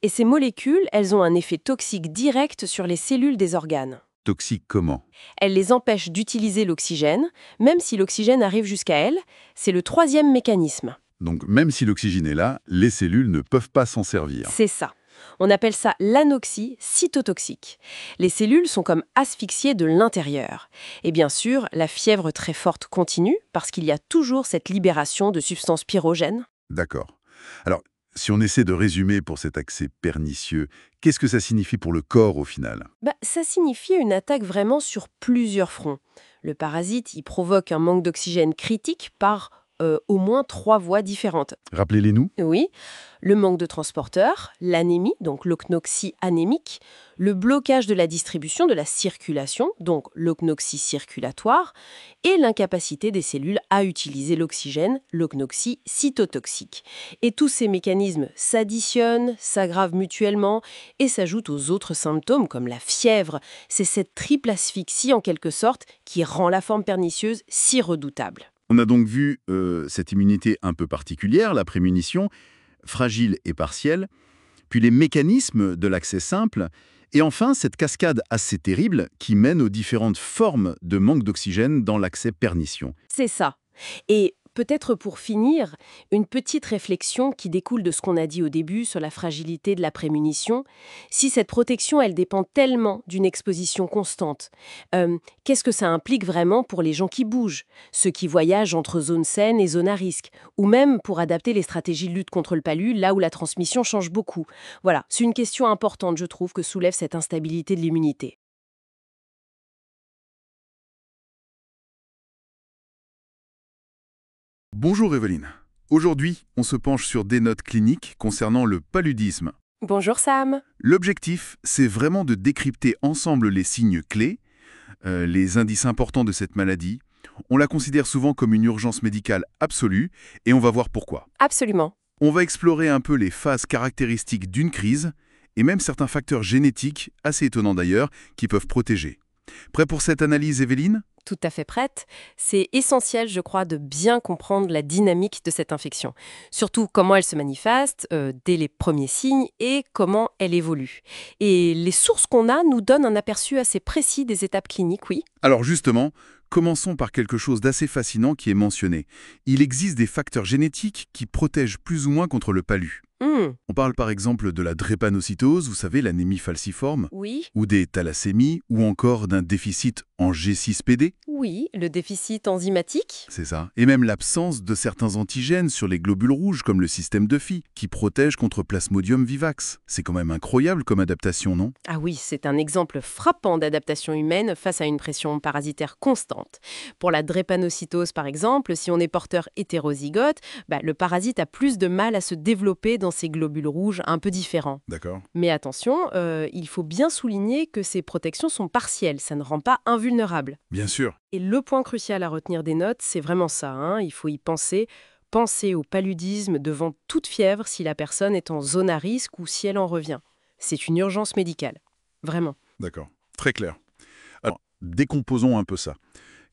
Et ces molécules, elles ont un effet toxique direct sur les cellules des organes. Toxique comment? Elles les empêchent d'utiliser l'oxygène, même si l'oxygène arrive jusqu'à elles. C'est le troisième mécanisme. Donc même si l'oxygène est là, les cellules ne peuvent pas s'en servir. C'est ça. On appelle ça l'anoxie cytotoxique. Les cellules sont comme asphyxiées de l'intérieur. Et bien sûr, la fièvre très forte continue parce qu'il y a toujours cette libération de substances pyrogènes. D'accord. Alors, si on essaie de résumer pour cet accès pernicieux, qu'est-ce que ça signifie pour le corps au final? Ça signifie une attaque vraiment sur plusieurs fronts. Le parasite, il provoque un manque d'oxygène critique par au moins 3 voies différentes. Rappelez-les-nous. Oui, le manque de transporteurs, l'anémie, donc l'ocnoxie anémique, le blocage de la distribution, de la circulation, donc l'ocnoxie circulatoire, et l'incapacité des cellules à utiliser l'oxygène, l'ocnoxie cytotoxique. Et tous ces mécanismes s'additionnent, s'aggravent mutuellement et s'ajoutent aux autres symptômes comme la fièvre. C'est cette triple asphyxie en quelque sorte qui rend la forme pernicieuse si redoutable. On a donc vu cette immunité un peu particulière, la prémunition, fragile et partielle, puis les mécanismes de l'accès simple, et enfin cette cascade assez terrible qui mène aux différentes formes de manque d'oxygène dans l'accès pernition. C'est ça. Et peut-être pour finir, une petite réflexion qui découle de ce qu'on a dit au début sur la fragilité de la prémunition. Si cette protection, elle dépend tellement d'une exposition constante, qu'est-ce que ça implique vraiment pour les gens qui bougent, ceux qui voyagent entre zones saines et zones à risque, ou même pour adapter les stratégies de lutte contre le palu là où la transmission change beaucoup? Voilà, c'est une question importante, je trouve, que soulève cette instabilité de l'immunité. Bonjour Evelyne. Aujourd'hui, on se penche sur des notes cliniques concernant le paludisme. Bonjour Sam. L'objectif, c'est vraiment de décrypter ensemble les signes clés, les indices importants de cette maladie. On la considère souvent comme une urgence médicale absolue, et on va voir pourquoi. Absolument. On va explorer un peu les phases caractéristiques d'une crise, et même certains facteurs génétiques, assez étonnants d'ailleurs, qui peuvent protéger. Prêt pour cette analyse, Evelyne? Tout à fait prête. C'est essentiel, je crois, de bien comprendre la dynamique de cette infection. Surtout comment elle se manifeste dès les premiers signes et comment elle évolue. Et les sources qu'on a nous donnent un aperçu assez précis des étapes cliniques, oui. Alors justement, commençons par quelque chose d'assez fascinant qui est mentionné. Il existe des facteurs génétiques qui protègent plus ou moins contre le palu. On parle par exemple de la drépanocytose, vous savez, l'anémie falciforme, Oui. ou des thalassémies, ou encore d'un déficit en G6PD. Oui, le déficit enzymatique. C'est ça. Et même l'absence de certains antigènes sur les globules rouges, comme le système de Phi, qui protège contre Plasmodium vivax. C'est quand même incroyable comme adaptation, non? Ah oui, c'est un exemple frappant d'adaptation humaine face à une pression parasitaire constante. Pour la drépanocytose, par exemple, si on est porteur hétérozygote, le parasite a plus de mal à se développer dans ces globules rouges un peu différents. D'accord. Mais attention, il faut bien souligner que ces protections sont partielles, ça ne rend pas invulnérable. Bien sûr. Et le point crucial à retenir des notes, c'est vraiment ça, hein, il faut y penser. Penser au paludisme devant toute fièvre si la personne est en zone à risque ou si elle en revient. C'est une urgence médicale. Vraiment. D'accord. Très clair. Alors, décomposons un peu ça.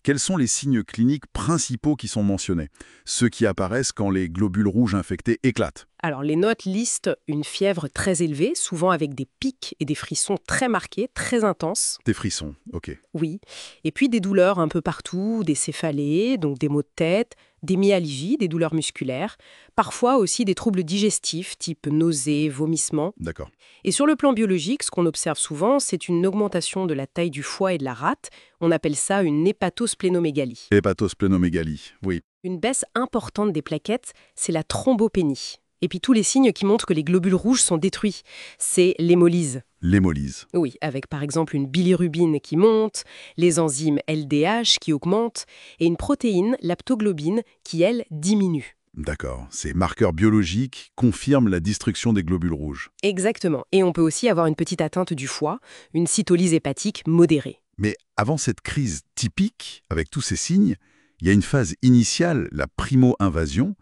Quels sont les signes cliniques principaux qui sont mentionnés? Ceux qui apparaissent quand les globules rouges infectés éclatent. Alors, les notes listent une fièvre très élevée, souvent avec des pics et des frissons très marqués, très intenses. Des frissons, ok. Oui. Et puis des douleurs un peu partout, des céphalées, donc des maux de tête, des myalgies, des douleurs musculaires, parfois aussi des troubles digestifs, type nausées, vomissements. D'accord. Et sur le plan biologique, ce qu'on observe souvent, c'est une augmentation de la taille du foie et de la rate. On appelle ça une hépatosplénomégalie. Hépatosplénomégalie, oui. Une baisse importante des plaquettes, c'est la thrombopénie. Et puis tous les signes qui montrent que les globules rouges sont détruits, c'est l'hémolyse. L'hémolyse. Oui, avec par exemple une bilirubine qui monte, les enzymes LDH qui augmentent, et une protéine, l'aptoglobine, qui, elle, diminue. D'accord. Ces marqueurs biologiques confirment la destruction des globules rouges. Exactement. Et on peut aussi avoir une petite atteinte du foie, une cytolyse hépatique modérée. Mais avant cette crise typique, avec tous ces signes, il y a une phase initiale, la primo-invasion.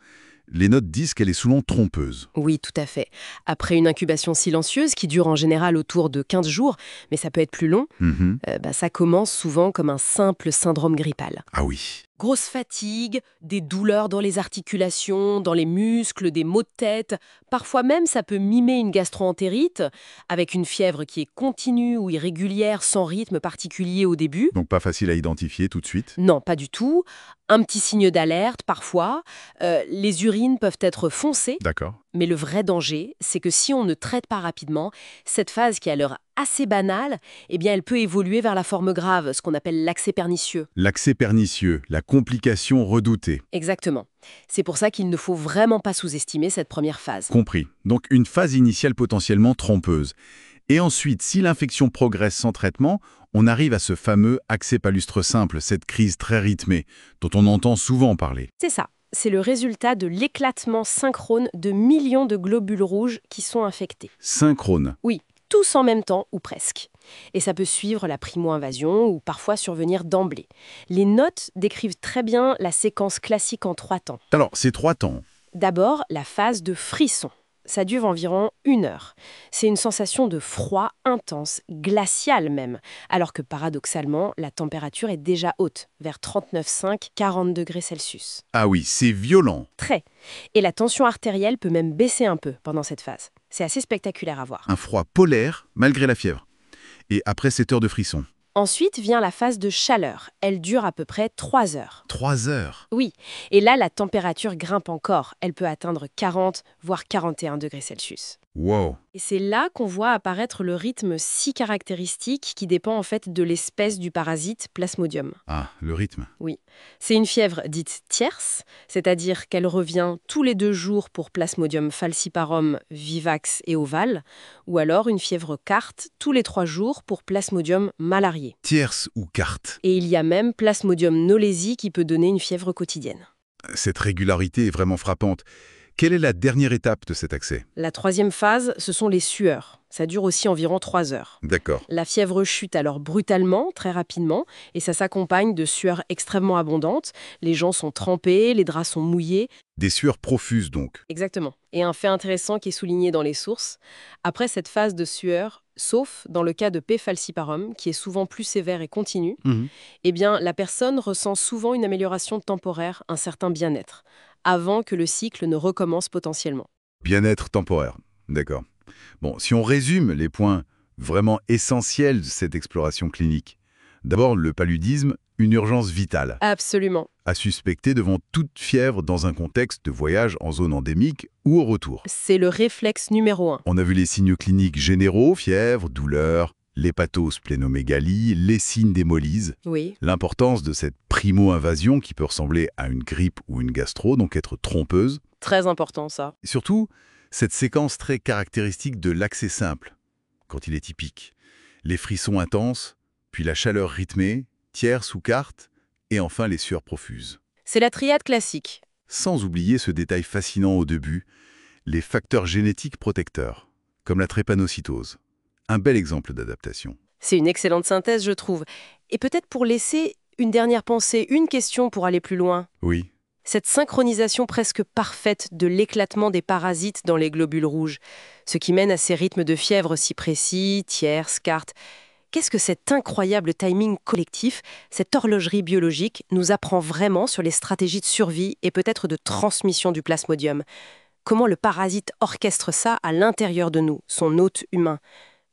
Les notes disent qu'elle est souvent trompeuse. Oui, tout à fait. Après une incubation silencieuse qui dure en général autour de 15 jours, mais ça peut être plus long, Mhm. ça commence souvent comme un simple syndrome grippal. Ah oui. Grosse fatigue, des douleurs dans les articulations, dans les muscles, des maux de tête. Parfois même, ça peut mimer une gastro-entérite, avec une fièvre qui est continue ou irrégulière, sans rythme particulier au début. Donc pas facile à identifier tout de suite. Non, pas du tout. Un petit signe d'alerte parfois. Les urines peuvent être foncées. D'accord. Mais le vrai danger, c'est que si on ne traite pas rapidement, cette phase qui a l'air assez banale, eh bien elle peut évoluer vers la forme grave, ce qu'on appelle l'accès pernicieux. L'accès pernicieux, la complication redoutée. Exactement. C'est pour ça qu'il ne faut vraiment pas sous-estimer cette première phase. Compris. Donc une phase initiale potentiellement trompeuse. Et ensuite, si l'infection progresse sans traitement, on arrive à ce fameux accès palustre simple, cette crise très rythmée, dont on entend souvent parler. C'est ça. C'est le résultat de l'éclatement synchrone de millions de globules rouges qui sont infectés. Synchrone. Oui, tous en même temps ou presque. Et ça peut suivre la primo-invasion ou parfois survenir d'emblée. Les notes décrivent très bien la séquence classique en 3 temps. Alors, ces 3 temps. D'abord, la phase de frisson. Ça dure environ 1 heure. C'est une sensation de froid intense, glacial même, alors que paradoxalement, la température est déjà haute, vers 39,5-40 degrés Celsius. Ah oui, c'est violent. Très. Et la tension artérielle peut même baisser un peu pendant cette phase. C'est assez spectaculaire à voir. Un froid polaire, malgré la fièvre. Et après 7 heures de frisson. Ensuite vient la phase de chaleur. Elle dure à peu près 3 heures. 3 heures. Oui, et là, la température grimpe encore. Elle peut atteindre 40, voire 41 degrés Celsius. Wow. Et c'est là qu'on voit apparaître le rythme si caractéristique qui dépend en fait de l'espèce du parasite Plasmodium. Ah, le rythme. Oui, c'est une fièvre dite tierce, c'est-à-dire qu'elle revient tous les 2 jours pour Plasmodium falciparum vivax et ovale, ou alors une fièvre quarte tous les 3 jours pour Plasmodium malariae. Tierce ou quarte. Et il y a même Plasmodium knowlesi qui peut donner une fièvre quotidienne. Cette régularité est vraiment frappante. Quelle est la dernière étape de cet accès? La 3e phase, ce sont les sueurs. Ça dure aussi environ 3 heures. D'accord. La fièvre chute alors brutalement, très rapidement, et ça s'accompagne de sueurs extrêmement abondantes. Les gens sont trempés, les draps sont mouillés. Des sueurs profuses donc. Exactement. Et un fait intéressant qui est souligné dans les sources, après cette phase de sueur, sauf dans le cas de P. falciparum, qui est souvent plus sévère et continu, eh bien, la personne ressent souvent une amélioration temporaire, un certain bien-être, avant que le cycle ne recommence potentiellement. Bien-être temporaire. D'accord. Bon, si on résume les points vraiment essentiels de cette exploration clinique. D'abord, le paludisme, une urgence vitale. Absolument. À suspecter devant toute fièvre dans un contexte de voyage en zone endémique ou au retour. C'est le réflexe numéro 1. On a vu les signes cliniques généraux, fièvre, douleur, l'hépatosplénomégalie, les signes d'hémolyse. Oui. L'importance de cette primo-invasion qui peut ressembler à une grippe ou une gastro, donc être trompeuse. Très important ça. Et surtout, cette séquence très caractéristique de l'accès simple, quand il est typique. Les frissons intenses, puis la chaleur rythmée, tierce ou quarte, et enfin les sueurs profuses. C'est la triade classique. Sans oublier ce détail fascinant au début, les facteurs génétiques protecteurs, comme la drépanocytose. Un bel exemple d'adaptation. C'est une excellente synthèse, je trouve. Et peut-être pour laisser une dernière pensée, une question pour aller plus loin. Oui. Cette synchronisation presque parfaite de l'éclatement des parasites dans les globules rouges, ce qui mène à ces rythmes de fièvre si précis, tierces, quarte. Qu'est-ce que cet incroyable timing collectif, cette horlogerie biologique, nous apprend vraiment sur les stratégies de survie et peut-être de transmission du plasmodium? comment le parasite orchestre ça à l'intérieur de nous, son hôte humain.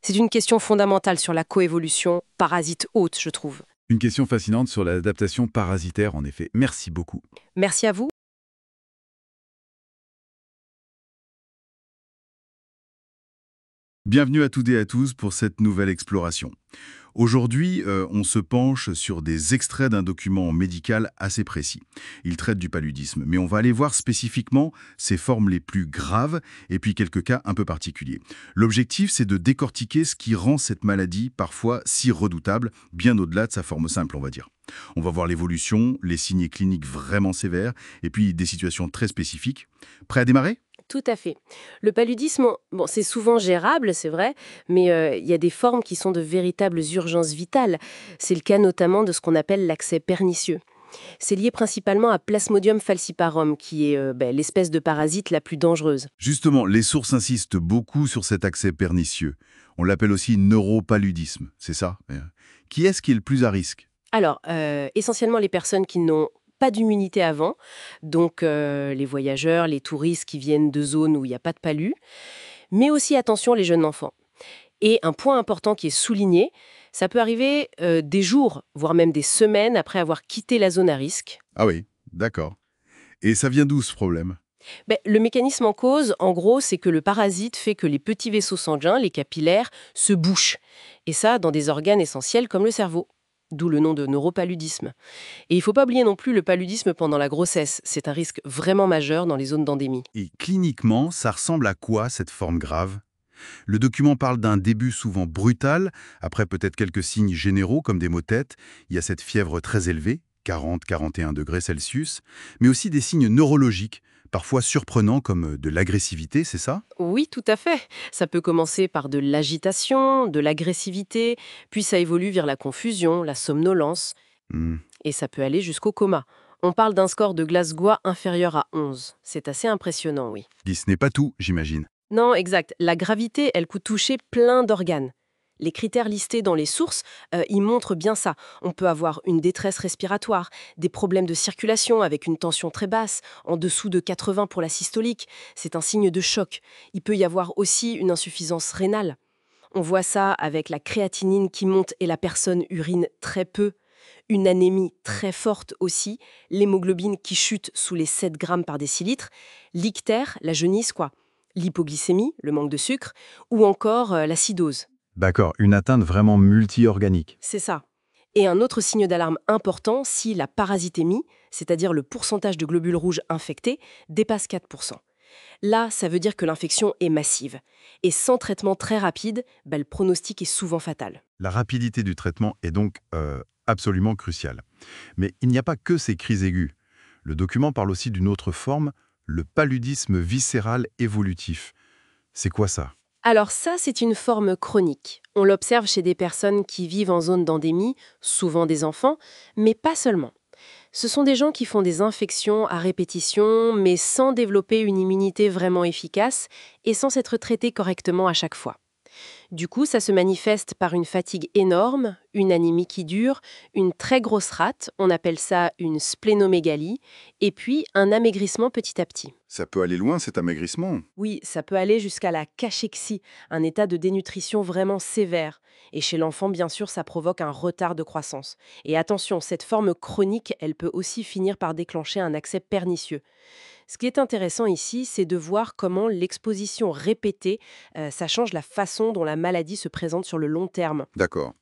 C'est une question fondamentale sur la coévolution parasite-hôte, je trouve. Une question fascinante sur l'adaptation parasitaire, en effet. Merci beaucoup. Merci à vous. Bienvenue à toutes et à tous pour cette nouvelle exploration. Aujourd'hui, on se penche sur des extraits d'un document médical assez précis. Il traite du paludisme, mais on va aller voir spécifiquement ses formes les plus graves et puis quelques cas un peu particuliers. L'objectif, c'est de décortiquer ce qui rend cette maladie parfois si redoutable, bien au-delà de sa forme simple, on va dire. On va voir l'évolution, les signes cliniques vraiment sévères et puis des situations très spécifiques. Prêt à démarrer ? Tout à fait. Le paludisme, bon, c'est souvent gérable, c'est vrai, mais il y a des formes qui sont de véritables urgences vitales. C'est le cas notamment de ce qu'on appelle l'accès pernicieux. C'est lié principalement à Plasmodium falciparum, qui est l'espèce de parasite la plus dangereuse. Justement, les sources insistent beaucoup sur cet accès pernicieux. On l'appelle aussi neuropaludisme, c'est ça ? Qui est-ce qui est le plus à risque ? Alors, essentiellement les personnes qui n'ont pas d'immunité avant, donc les voyageurs, les touristes qui viennent de zones où il n'y a pas de palu, mais aussi, attention, les jeunes enfants. Et un point important qui est souligné, ça peut arriver des jours, voire même des semaines après avoir quitté la zone à risque. Ah oui, d'accord. Et ça vient d'où ce problème ? Le mécanisme en cause, en gros, c'est que le parasite fait que les petits vaisseaux sanguins, les capillaires, se bouchent. Et ça, dans des organes essentiels comme le cerveau. D'où le nom de neuropaludisme. Et il ne faut pas oublier non plus le paludisme pendant la grossesse. C'est un risque vraiment majeur dans les zones d'endémie. Et cliniquement, ça ressemble à quoi cette forme grave ? Le document parle d'un début souvent brutal, après peut-être quelques signes généraux comme des maux de tête, il y a cette fièvre très élevée, 40-41 degrés Celsius, mais aussi des signes neurologiques, parfois surprenants comme de l'agressivité, c'est ça ? Oui, tout à fait. Ça peut commencer par de l'agitation, de l'agressivité, puis ça évolue vers la confusion, la somnolence, Hmm. et ça peut aller jusqu'au coma. On parle d'un score de Glasgow inférieur à 11. C'est assez impressionnant, oui. Et ce n'est pas tout, j'imagine. Non, exact. La gravité, elle peut toucher plein d'organes. Les critères listés dans les sources, ils montrent bien ça. On peut avoir une détresse respiratoire, des problèmes de circulation avec une tension très basse, en dessous de 80 pour la systolique. C'est un signe de choc. Il peut y avoir aussi une insuffisance rénale. On voit ça avec la créatinine qui monte et la personne urine très peu. Une anémie très forte aussi, l'hémoglobine qui chute sous les 7 grammes par décilitre, l'ictère, la jaunisse quoi, l'hypoglycémie, le manque de sucre, ou encore l'acidose. D'accord, une atteinte vraiment multi-organique. C'est ça. Et un autre signe d'alarme important, si la parasitémie, c'est-à-dire le pourcentage de globules rouges infectés, dépasse 4%. Là, ça veut dire que l'infection est massive. Et sans traitement très rapide, le pronostic est souvent fatal. La rapidité du traitement est donc absolument cruciale. Mais il n'y a pas que ces crises aiguës. Le document parle aussi d'une autre forme, le paludisme viscéral évolutif. C'est quoi ça ? Alors ça, c'est une forme chronique. On l'observe chez des personnes qui vivent en zone d'endémie, souvent des enfants, mais pas seulement. Ce sont des gens qui font des infections à répétition, mais sans développer une immunité vraiment efficace et sans s'être traités correctement à chaque fois. Du coup, ça se manifeste par une fatigue énorme, une anémie qui dure, une très grosse rate, on appelle ça une splénomégalie, et puis un amaigrissement petit à petit. Ça peut aller loin, cet amaigrissement. Oui, ça peut aller jusqu'à la cachexie, un état de dénutrition vraiment sévère. Et chez l'enfant, bien sûr, ça provoque un retard de croissance. Et attention, cette forme chronique, elle peut aussi finir par déclencher un accès pernicieux. Ce qui est intéressant ici, c'est de voir comment l'exposition répétée, ça change la façon dont la maladie se présente sur le long terme. D'accord.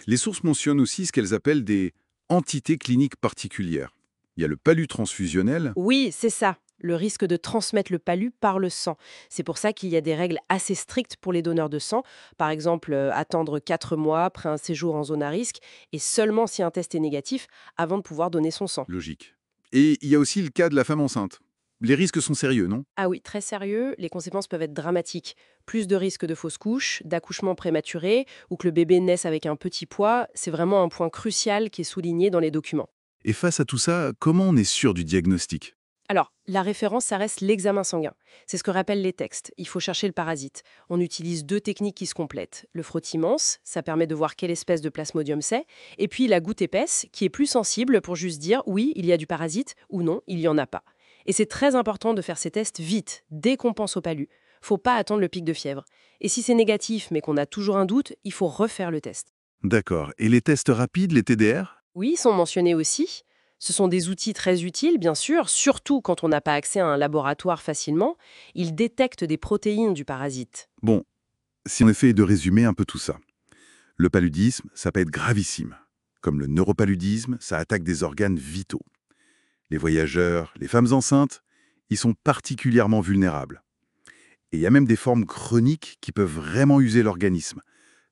Les sources mentionnent aussi ce qu'elles appellent des entités cliniques particulières. Il y a le palu transfusionnel. Oui, c'est ça. Le risque de transmettre le palu par le sang. C'est pour ça qu'il y a des règles assez strictes pour les donneurs de sang. Par exemple, attendre 4 mois après un séjour en zone à risque et seulement si un test est négatif avant de pouvoir donner son sang. Logique. Et il y a aussi le cas de la femme enceinte. Les risques sont sérieux, non ? Ah oui, très sérieux, les conséquences peuvent être dramatiques. Plus de risques de fausse couche, d'accouchement prématuré ou que le bébé naisse avec un petit poids, c'est vraiment un point crucial qui est souligné dans les documents. Et face à tout ça, comment on est sûr du diagnostic ? Alors, la référence, ça reste l'examen sanguin. C'est ce que rappellent les textes. Il faut chercher le parasite. On utilise 2 techniques qui se complètent. Le frottimance, ça permet de voir quelle espèce de plasmodium c'est. Et puis la goutte épaisse, qui est plus sensible pour juste dire oui, il y a du parasite ou non, il n'y en a pas. Et c'est très important de faire ces tests vite, dès qu'on pense au palu. Faut pas attendre le pic de fièvre. Et si c'est négatif, mais qu'on a toujours un doute, il faut refaire le test. D'accord. Et les tests rapides, les TDR? Oui, ils sont mentionnés aussi. Ce sont des outils très utiles, bien sûr, surtout quand on n'a pas accès à un laboratoire facilement. Ils détectent des protéines du parasite. Bon, si on essaie de résumer un peu tout ça. Le paludisme, ça peut être gravissime. Comme le neuropaludisme, ça attaque des organes vitaux. Les voyageurs, les femmes enceintes, ils sont particulièrement vulnérables. Et il y a même des formes chroniques qui peuvent vraiment user l'organisme,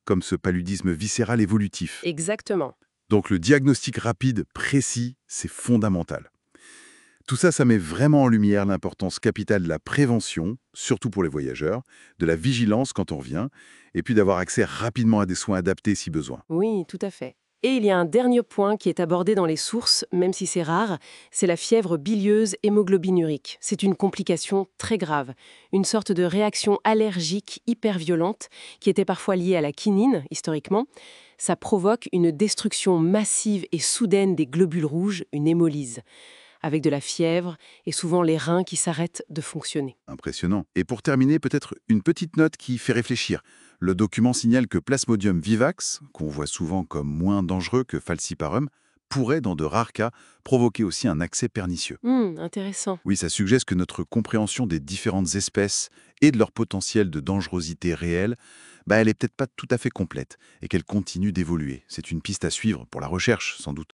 comme ce paludisme viscéral évolutif. Exactement. Donc le diagnostic rapide, précis, c'est fondamental. Tout ça, ça met vraiment en lumière l'importance capitale de la prévention, surtout pour les voyageurs, de la vigilance quand on revient, et puis d'avoir accès rapidement à des soins adaptés si besoin. Oui, tout à fait. Et il y a un dernier point qui est abordé dans les sources, même si c'est rare, c'est la fièvre bilieuse hémoglobinurique. C'est une complication très grave, une sorte de réaction allergique hyper violente qui était parfois liée à la quinine, historiquement. Ça provoque une destruction massive et soudaine des globules rouges, une hémolyse, avec de la fièvre et souvent les reins qui s'arrêtent de fonctionner. Impressionnant. Et pour terminer, peut-être une petite note qui fait réfléchir. Le document signale que Plasmodium vivax, qu'on voit souvent comme moins dangereux que Falciparum, pourrait, dans de rares cas, provoquer aussi un accès pernicieux. Intéressant. Oui, ça suggère que notre compréhension des différentes espèces et de leur potentiel de dangerosité réelle, elle est peut-être pas tout à fait complète et qu'elle continue d'évoluer. C'est une piste à suivre pour la recherche, sans doute.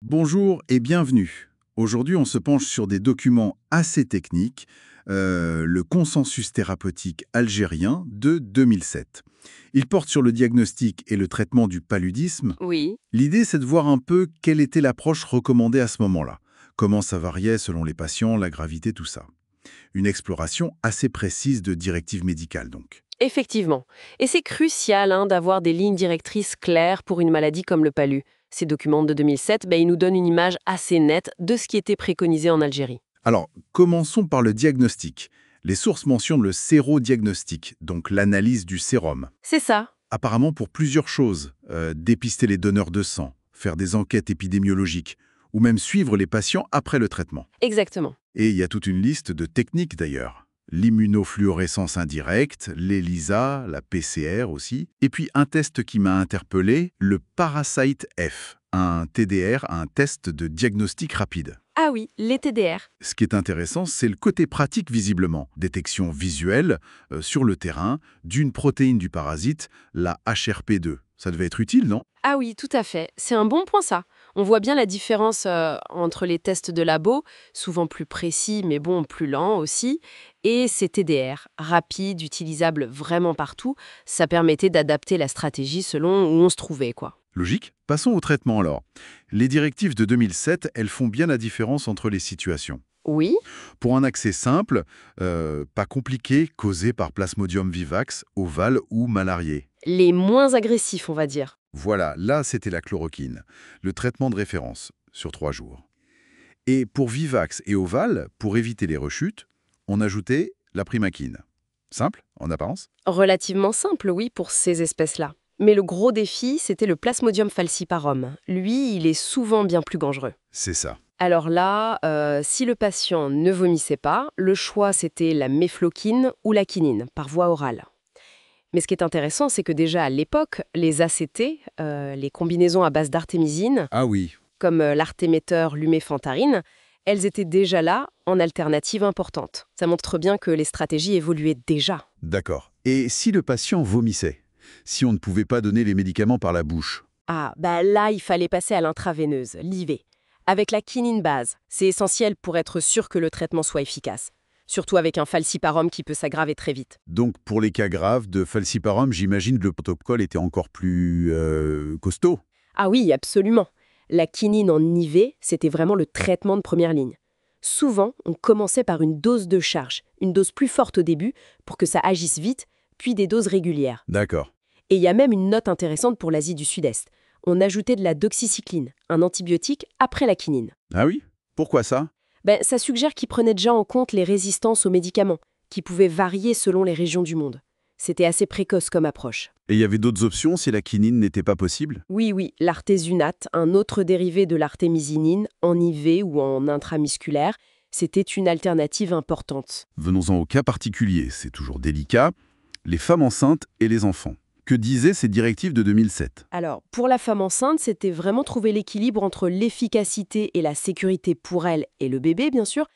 Bonjour et bienvenue. Aujourd'hui, on se penche sur des documents assez techniques, le consensus thérapeutique algérien de 2007. Il porte sur le diagnostic et le traitement du paludisme. Oui. L'idée, c'est de voir un peu quelle était l'approche recommandée à ce moment-là, comment ça variait selon les patients, la gravité, tout ça. Une exploration assez précise de directives médicales, donc. Effectivement. Et c'est crucial d'avoir des lignes directrices claires pour une maladie comme le palu. Ces documents de 2007, ils nous donnent une image assez nette de ce qui était préconisé en Algérie. Alors, commençons par le diagnostic. Les sources mentionnent le sérodiagnostic, donc l'analyse du sérum. C'est ça. Apparemment pour plusieurs choses. Dépister les donneurs de sang, faire des enquêtes épidémiologiques, ou même suivre les patients après le traitement. Exactement. Et il y a toute une liste de techniques d'ailleurs. L'immunofluorescence indirecte, l'ELISA, la PCR aussi. Et puis un test qui m'a interpellé, le Parasite F, un TDR, un test de diagnostic rapide. Ah oui, les TDR. Ce qui est intéressant, c'est le côté pratique visiblement. Détection visuelle, sur le terrain, d'une protéine du parasite, la HRP2. Ça devait être utile, non? Ah oui, tout à fait. C'est un bon point ça. On voit bien la différence entre les tests de labo, souvent plus précis mais plus lents aussi, et ces TDR, rapides, utilisables vraiment partout. Ça permettait d'adapter la stratégie selon où on se trouvait, quoi. Logique. Passons au traitement alors. Les directives de 2007, elles font bien la différence entre les situations. Oui. Pour un accès simple, pas compliqué, causé par Plasmodium vivax, ovale ou malarié. Les moins agressifs, on va dire. Voilà, là c'était la chloroquine, le traitement de référence, sur 3 jours. Et pour vivax et ovale, pour éviter les rechutes, on ajoutait la primaquine. Simple, en apparence? Relativement simple, oui, pour ces espèces-là. Mais le gros défi, c'était le Plasmodium falciparum. Lui, il est souvent bien plus dangereux. C'est ça. Alors là, si le patient ne vomissait pas, le choix c'était la méfloquine ou la quinine, par voie orale. Mais ce qui est intéressant, c'est que déjà à l'époque, les ACT, les combinaisons à base d'artémisine, Ah oui. comme l'artéméteur luméfantarine, elles étaient déjà là en alternative importante. Ça montre bien que les stratégies évoluaient déjà. D'accord. Et si le patient vomissait? Si on ne pouvait pas donner les médicaments par la bouche? Ah, là, il fallait passer à l'intraveineuse, l'IV. Avec la quinine base, c'est essentiel pour être sûr que le traitement soit efficace. Surtout avec un falciparum qui peut s'aggraver très vite. Donc pour les cas graves de falciparum, j'imagine que le protocole était encore plus costaud. Ah oui, absolument. La quinine en IV, c'était vraiment le traitement de première ligne. Souvent, on commençait par une dose de charge, une dose plus forte au début pour que ça agisse vite, puis des doses régulières. D'accord. Et il y a même une note intéressante pour l'Asie du Sud-Est. On ajoutait de la doxycycline, un antibiotique, après la quinine. Ah oui? Pourquoi ça? Ça suggère qu'ils prenaient déjà en compte les résistances aux médicaments, qui pouvaient varier selon les régions du monde. C'était assez précoce comme approche. Et il y avait d'autres options si la quinine n'était pas possible? Oui, l'artésunate, un autre dérivé de l'artémisinine, en IV ou en intramusculaire, c'était une alternative importante. Venons-en au cas particulier, c'est toujours délicat. Les femmes enceintes et les enfants. Que disaient ces directives de 2007? Alors, pour la femme enceinte, c'était vraiment trouver l'équilibre entre l'efficacité et la sécurité pour elle et le bébé, bien sûr.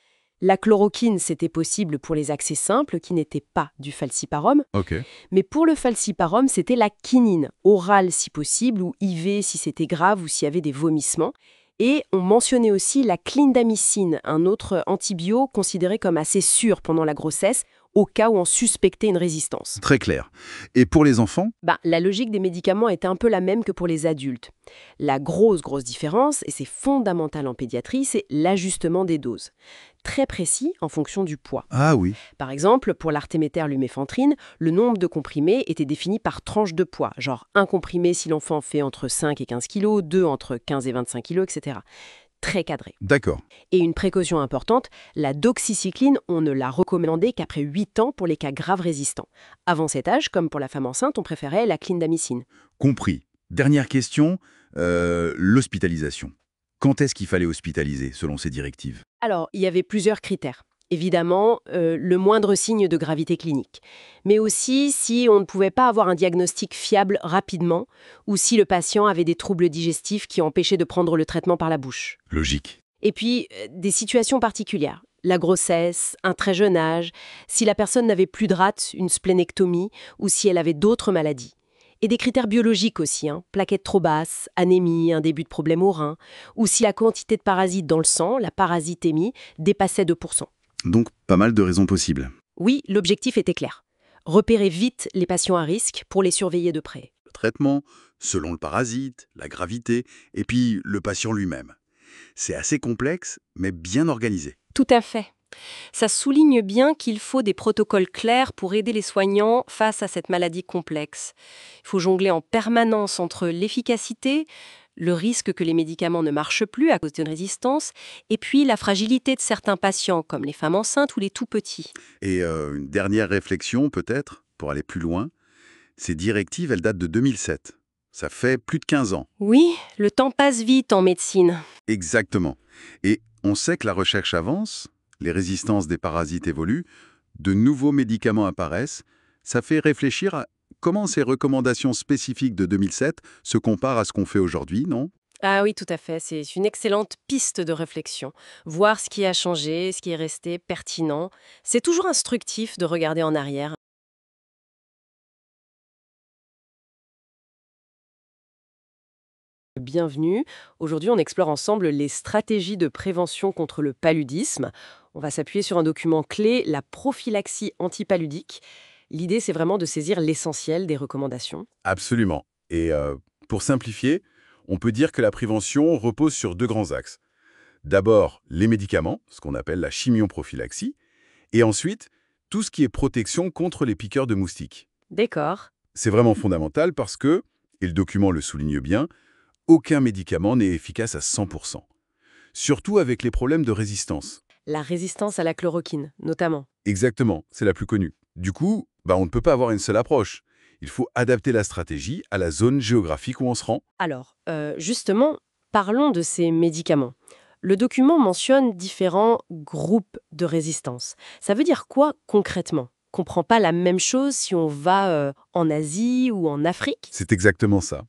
La chloroquine, c'était possible pour les accès simples qui n'étaient pas du falciparum. Ok. Mais pour le falciparum, c'était la quinine, orale si possible, ou IV si c'était grave ou s'il y avait des vomissements. Et on mentionnait aussi la clindamycine, un autre antibio considéré comme assez sûr pendant la grossesse, au cas où on suspectait une résistance. Très clair. Et pour les enfants? La logique des médicaments était un peu la même que pour les adultes. La grosse différence, et c'est fondamental en pédiatrie, c'est l'ajustement des doses. Très précis en fonction du poids. Ah oui. Par exemple, pour l'artéméter-luméfantrine, le nombre de comprimés était défini par tranche de poids, genre un comprimé si l'enfant fait entre 5 et 15 kg, 2 entre 15 et 25 kg, etc. Très cadré. D'accord. Et une précaution importante, la doxycycline, on ne l'a recommandée qu'après 8 ans pour les cas graves résistants. Avant cet âge, comme pour la femme enceinte, on préférait la clindamycine. Compris. Dernière question, l'hospitalisation. Quand est-ce qu'il fallait hospitaliser, selon ces directives? Alors, il y avait plusieurs critères. Évidemment, le moindre signe de gravité clinique. Mais aussi si on ne pouvait pas avoir un diagnostic fiable rapidement ou si le patient avait des troubles digestifs qui empêchaient de prendre le traitement par la bouche. Logique. Et puis, des situations particulières. La grossesse, un très jeune âge, si la personne n'avait plus de rate, une splénectomie, ou si elle avait d'autres maladies. Et des critères biologiques aussi, plaquettes trop basses, anémie, un début de problème au rein, ou si la quantité de parasites dans le sang, la parasitémie, dépassait 2%. Donc, pas mal de raisons possibles. Oui, l'objectif était clair. Repérer vite les patients à risque pour les surveiller de près. Le traitement, selon le parasite, la gravité, et puis le patient lui-même. C'est assez complexe, mais bien organisé. Tout à fait. Ça souligne bien qu'il faut des protocoles clairs pour aider les soignants face à cette maladie complexe. Il faut jongler en permanence entre l'efficacité, le risque que les médicaments ne marchent plus à cause d'une résistance, et puis la fragilité de certains patients, comme les femmes enceintes ou les tout-petits. Et une dernière réflexion, peut-être, pour aller plus loin. Ces directives, elles datent de 2007. Ça fait plus de 15 ans. Oui, le temps passe vite en médecine. Exactement. Et on sait que la recherche avance, les résistances des parasites évoluent, de nouveaux médicaments apparaissent. Ça fait réfléchir à comment ces recommandations spécifiques de 2007 se comparent à ce qu'on fait aujourd'hui, non? Ah oui, tout à fait. C'est une excellente piste de réflexion. Voir ce qui a changé, ce qui est resté pertinent. C'est toujours instructif de regarder en arrière. Bienvenue. Aujourd'hui, on explore ensemble les stratégies de prévention contre le paludisme. On va s'appuyer sur un document clé, la prophylaxie antipaludique. L'idée, c'est vraiment de saisir l'essentiel des recommandations. Absolument. Et pour simplifier, on peut dire que la prévention repose sur deux grands axes. D'abord, les médicaments, ce qu'on appelle la chimioprophylaxie, et ensuite, tout ce qui est protection contre les piqûres de moustiques. D'accord. C'est vraiment fondamental parce que, et le document le souligne bien, aucun médicament n'est efficace à 100%. Surtout avec les problèmes de résistance. La résistance à la chloroquine, notamment. Exactement, c'est la plus connue. Du coup, on ne peut pas avoir une seule approche. Il faut adapter la stratégie à la zone géographique où on se rend. Alors, justement, parlons de ces médicaments. Le document mentionne différents groupes de résistance. Ça veut dire quoi concrètement? On ne comprend pas la même chose si on va en Asie ou en Afrique? C'est exactement ça.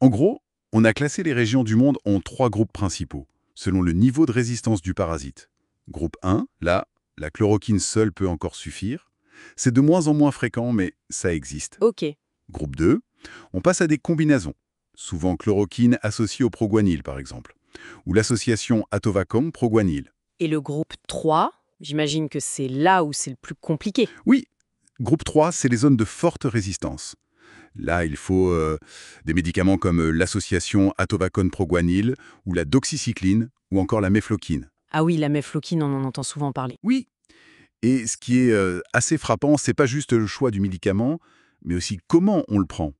En gros, on a classé les régions du monde en 3 groupes principaux, selon le niveau de résistance du parasite. Groupe 1, là, la chloroquine seule peut encore suffire. C'est de moins en moins fréquent, mais ça existe. Ok. Groupe 2, on passe à des combinaisons, souvent chloroquine associée au proguanil par exemple, ou l'association Atovacom-proguanil. Et le groupe 3, j'imagine que c'est là où c'est le plus compliqué. Oui, groupe 3, c'est les zones de forte résistance. Là, il faut des médicaments comme l'association Atovacom-proguanil ou la doxycycline ou encore la mefloquine. Ah oui, la mefloquine, on en entend souvent parler. Oui, et ce qui est assez frappant, c'est pas juste le choix du médicament, mais aussi comment on le prend.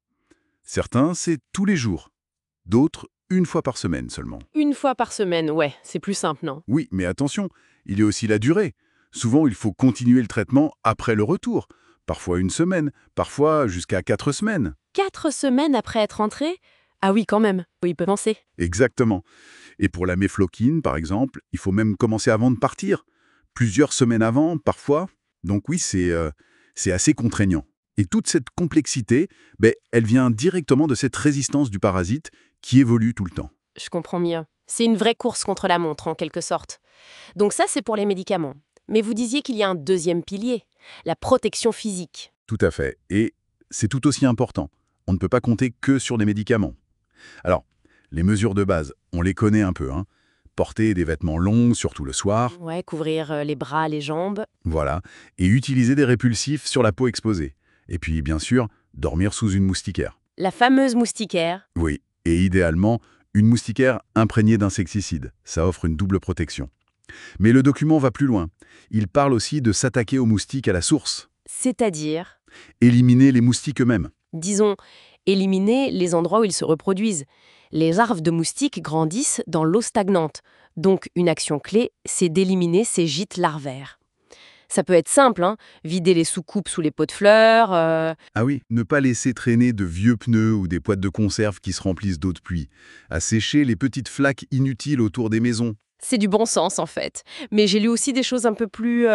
Certains, c'est tous les jours. D'autres, une fois par semaine seulement. Une fois par semaine, ouais, c'est plus simple, non? Oui, mais attention, il y a aussi la durée. Souvent, il faut continuer le traitement après le retour. parfois une semaine, parfois jusqu'à 4 semaines. 4 semaines après être entré? Ah oui, quand même. Oui, il peut penser. Exactement. Et pour la méfloquine, par exemple, il faut même commencer avant de partir. Plusieurs semaines avant, parfois. Donc oui, c'est assez contraignant. Et toute cette complexité, elle vient directement de cette résistance du parasite qui évolue tout le temps. Je comprends mieux. C'est une vraie course contre la montre, en quelque sorte. Donc ça, c'est pour les médicaments. Mais vous disiez qu'il y a un deuxième pilier, la protection physique. Tout à fait. Et c'est tout aussi important. On ne peut pas compter que sur des médicaments. Alors, les mesures de base, on les connaît un peu, hein. Porter des vêtements longs, surtout le soir, Ouais, couvrir les bras, les jambes. voilà, et utiliser des répulsifs sur la peau exposée. Et puis, bien sûr, dormir sous une moustiquaire. La fameuse moustiquaire. Oui, et idéalement, une moustiquaire imprégnée d'insecticides. Ça offre une double protection. Mais le document va plus loin. Il parle aussi de s'attaquer aux moustiques à la source. C'est-à-dire, Éliminer les moustiques eux-mêmes. disons, éliminer les endroits où ils se reproduisent. Les larves de moustiques grandissent dans l'eau stagnante. Donc, une action clé, c'est d'éliminer ces gîtes larvaires. Ça peut être simple, hein, vider les soucoupes sous les pots de fleurs. Ah oui, ne pas laisser traîner de vieux pneus ou des boîtes de conserve qui se remplissent d'eau de pluie. Assécher les petites flaques inutiles autour des maisons. C'est du bon sens, en fait. Mais j'ai lu aussi des choses un peu plus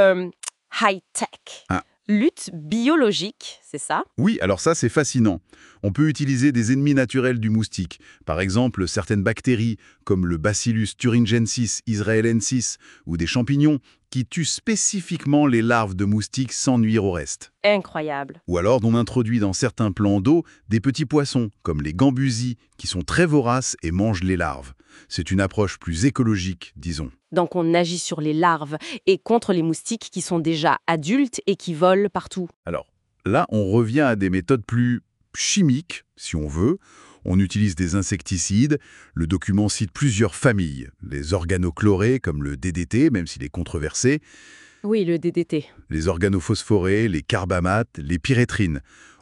high-tech. Ah. Lutte biologique, c'est ça? Oui, alors ça, c'est fascinant. On peut utiliser des ennemis naturels du moustique. Par exemple, certaines bactéries, comme le Bacillus thuringiensis israelensis, ou des champignons, qui tuent spécifiquement les larves de moustiques sans nuire au reste. Incroyable. Ou alors, on introduit dans certains plans d'eau des petits poissons, comme les gambusies, qui sont très voraces et mangent les larves. C'est une approche plus écologique, disons. Donc on agit sur les larves et contre les moustiques qui sont déjà adultes et qui volent partout. Alors, là, on revient à des méthodes plus chimiques, si on veut. On utilise des insecticides. Le document cite plusieurs familles. Les organochlorés, comme le DDT, même s'il est controversé. Oui, le DDT. Les organophosphorés, les carbamates, les pyrétrines.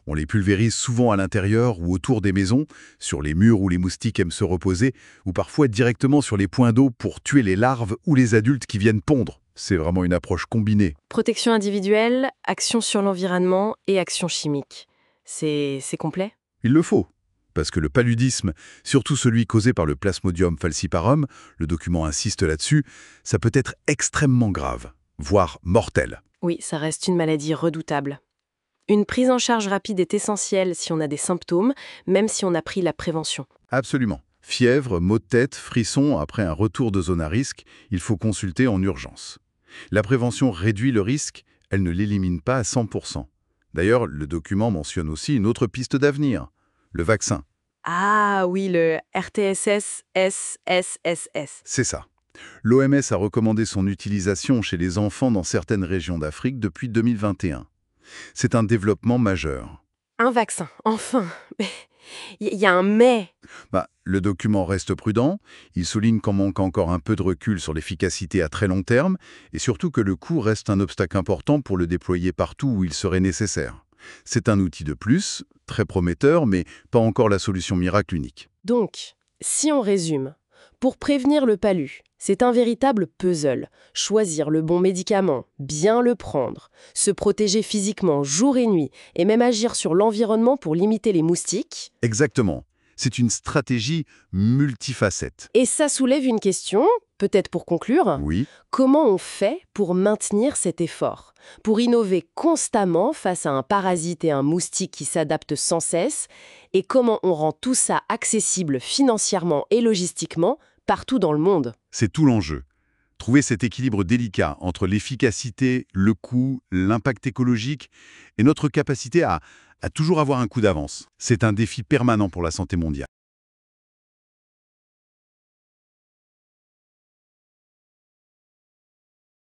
On les pulvérise souvent à l'intérieur ou autour des maisons, sur les murs où les moustiques aiment se reposer, ou parfois directement sur les points d'eau pour tuer les larves ou les adultes qui viennent pondre. C'est vraiment une approche combinée. Protection individuelle, action sur l'environnement et action chimique. C'est complet? Il le faut. Parce que le paludisme, surtout celui causé par le Plasmodium falciparum, le document insiste là-dessus, ça peut être extrêmement grave, voire mortel. Oui, ça reste une maladie redoutable. Une prise en charge rapide est essentielle si on a des symptômes, même si on a pris la prévention. Absolument. Fièvre, maux de tête, frissons après un retour de zone à risque, il faut consulter en urgence. La prévention réduit le risque, elle ne l'élimine pas à 100%. D'ailleurs, le document mentionne aussi une autre piste d'avenir, le vaccin. Ah oui, le RTSS-SSSS. C'est ça. L'OMS a recommandé son utilisation chez les enfants dans certaines régions d'Afrique depuis 2021. C'est un développement majeur. Un vaccin, enfin. Il y a un mais. Le document reste prudent, il souligne qu'on manque encore un peu de recul sur l'efficacité à très long terme, et surtout que le coût reste un obstacle important pour le déployer partout où il serait nécessaire. C'est un outil de plus, très prometteur, mais pas encore la solution miracle unique. Donc, si on résume, pour prévenir le palu, c'est un véritable puzzle. Choisir le bon médicament, bien le prendre, se protéger physiquement jour et nuit, et même agir sur l'environnement pour limiter les moustiques. Exactement. C'est une stratégie multifacette. Et ça soulève une question, peut-être pour conclure. Oui, Comment on fait pour maintenir cet effort? Pour innover constamment face à un parasite et un moustique qui s'adaptent sans cesse? Et comment on rend tout ça accessible financièrement et logistiquement partout dans le monde? c'est tout l'enjeu. Trouver cet équilibre délicat entre l'efficacité, le coût, l'impact écologique et notre capacité à toujours avoir un coup d'avance. C'est un défi permanent pour la santé mondiale.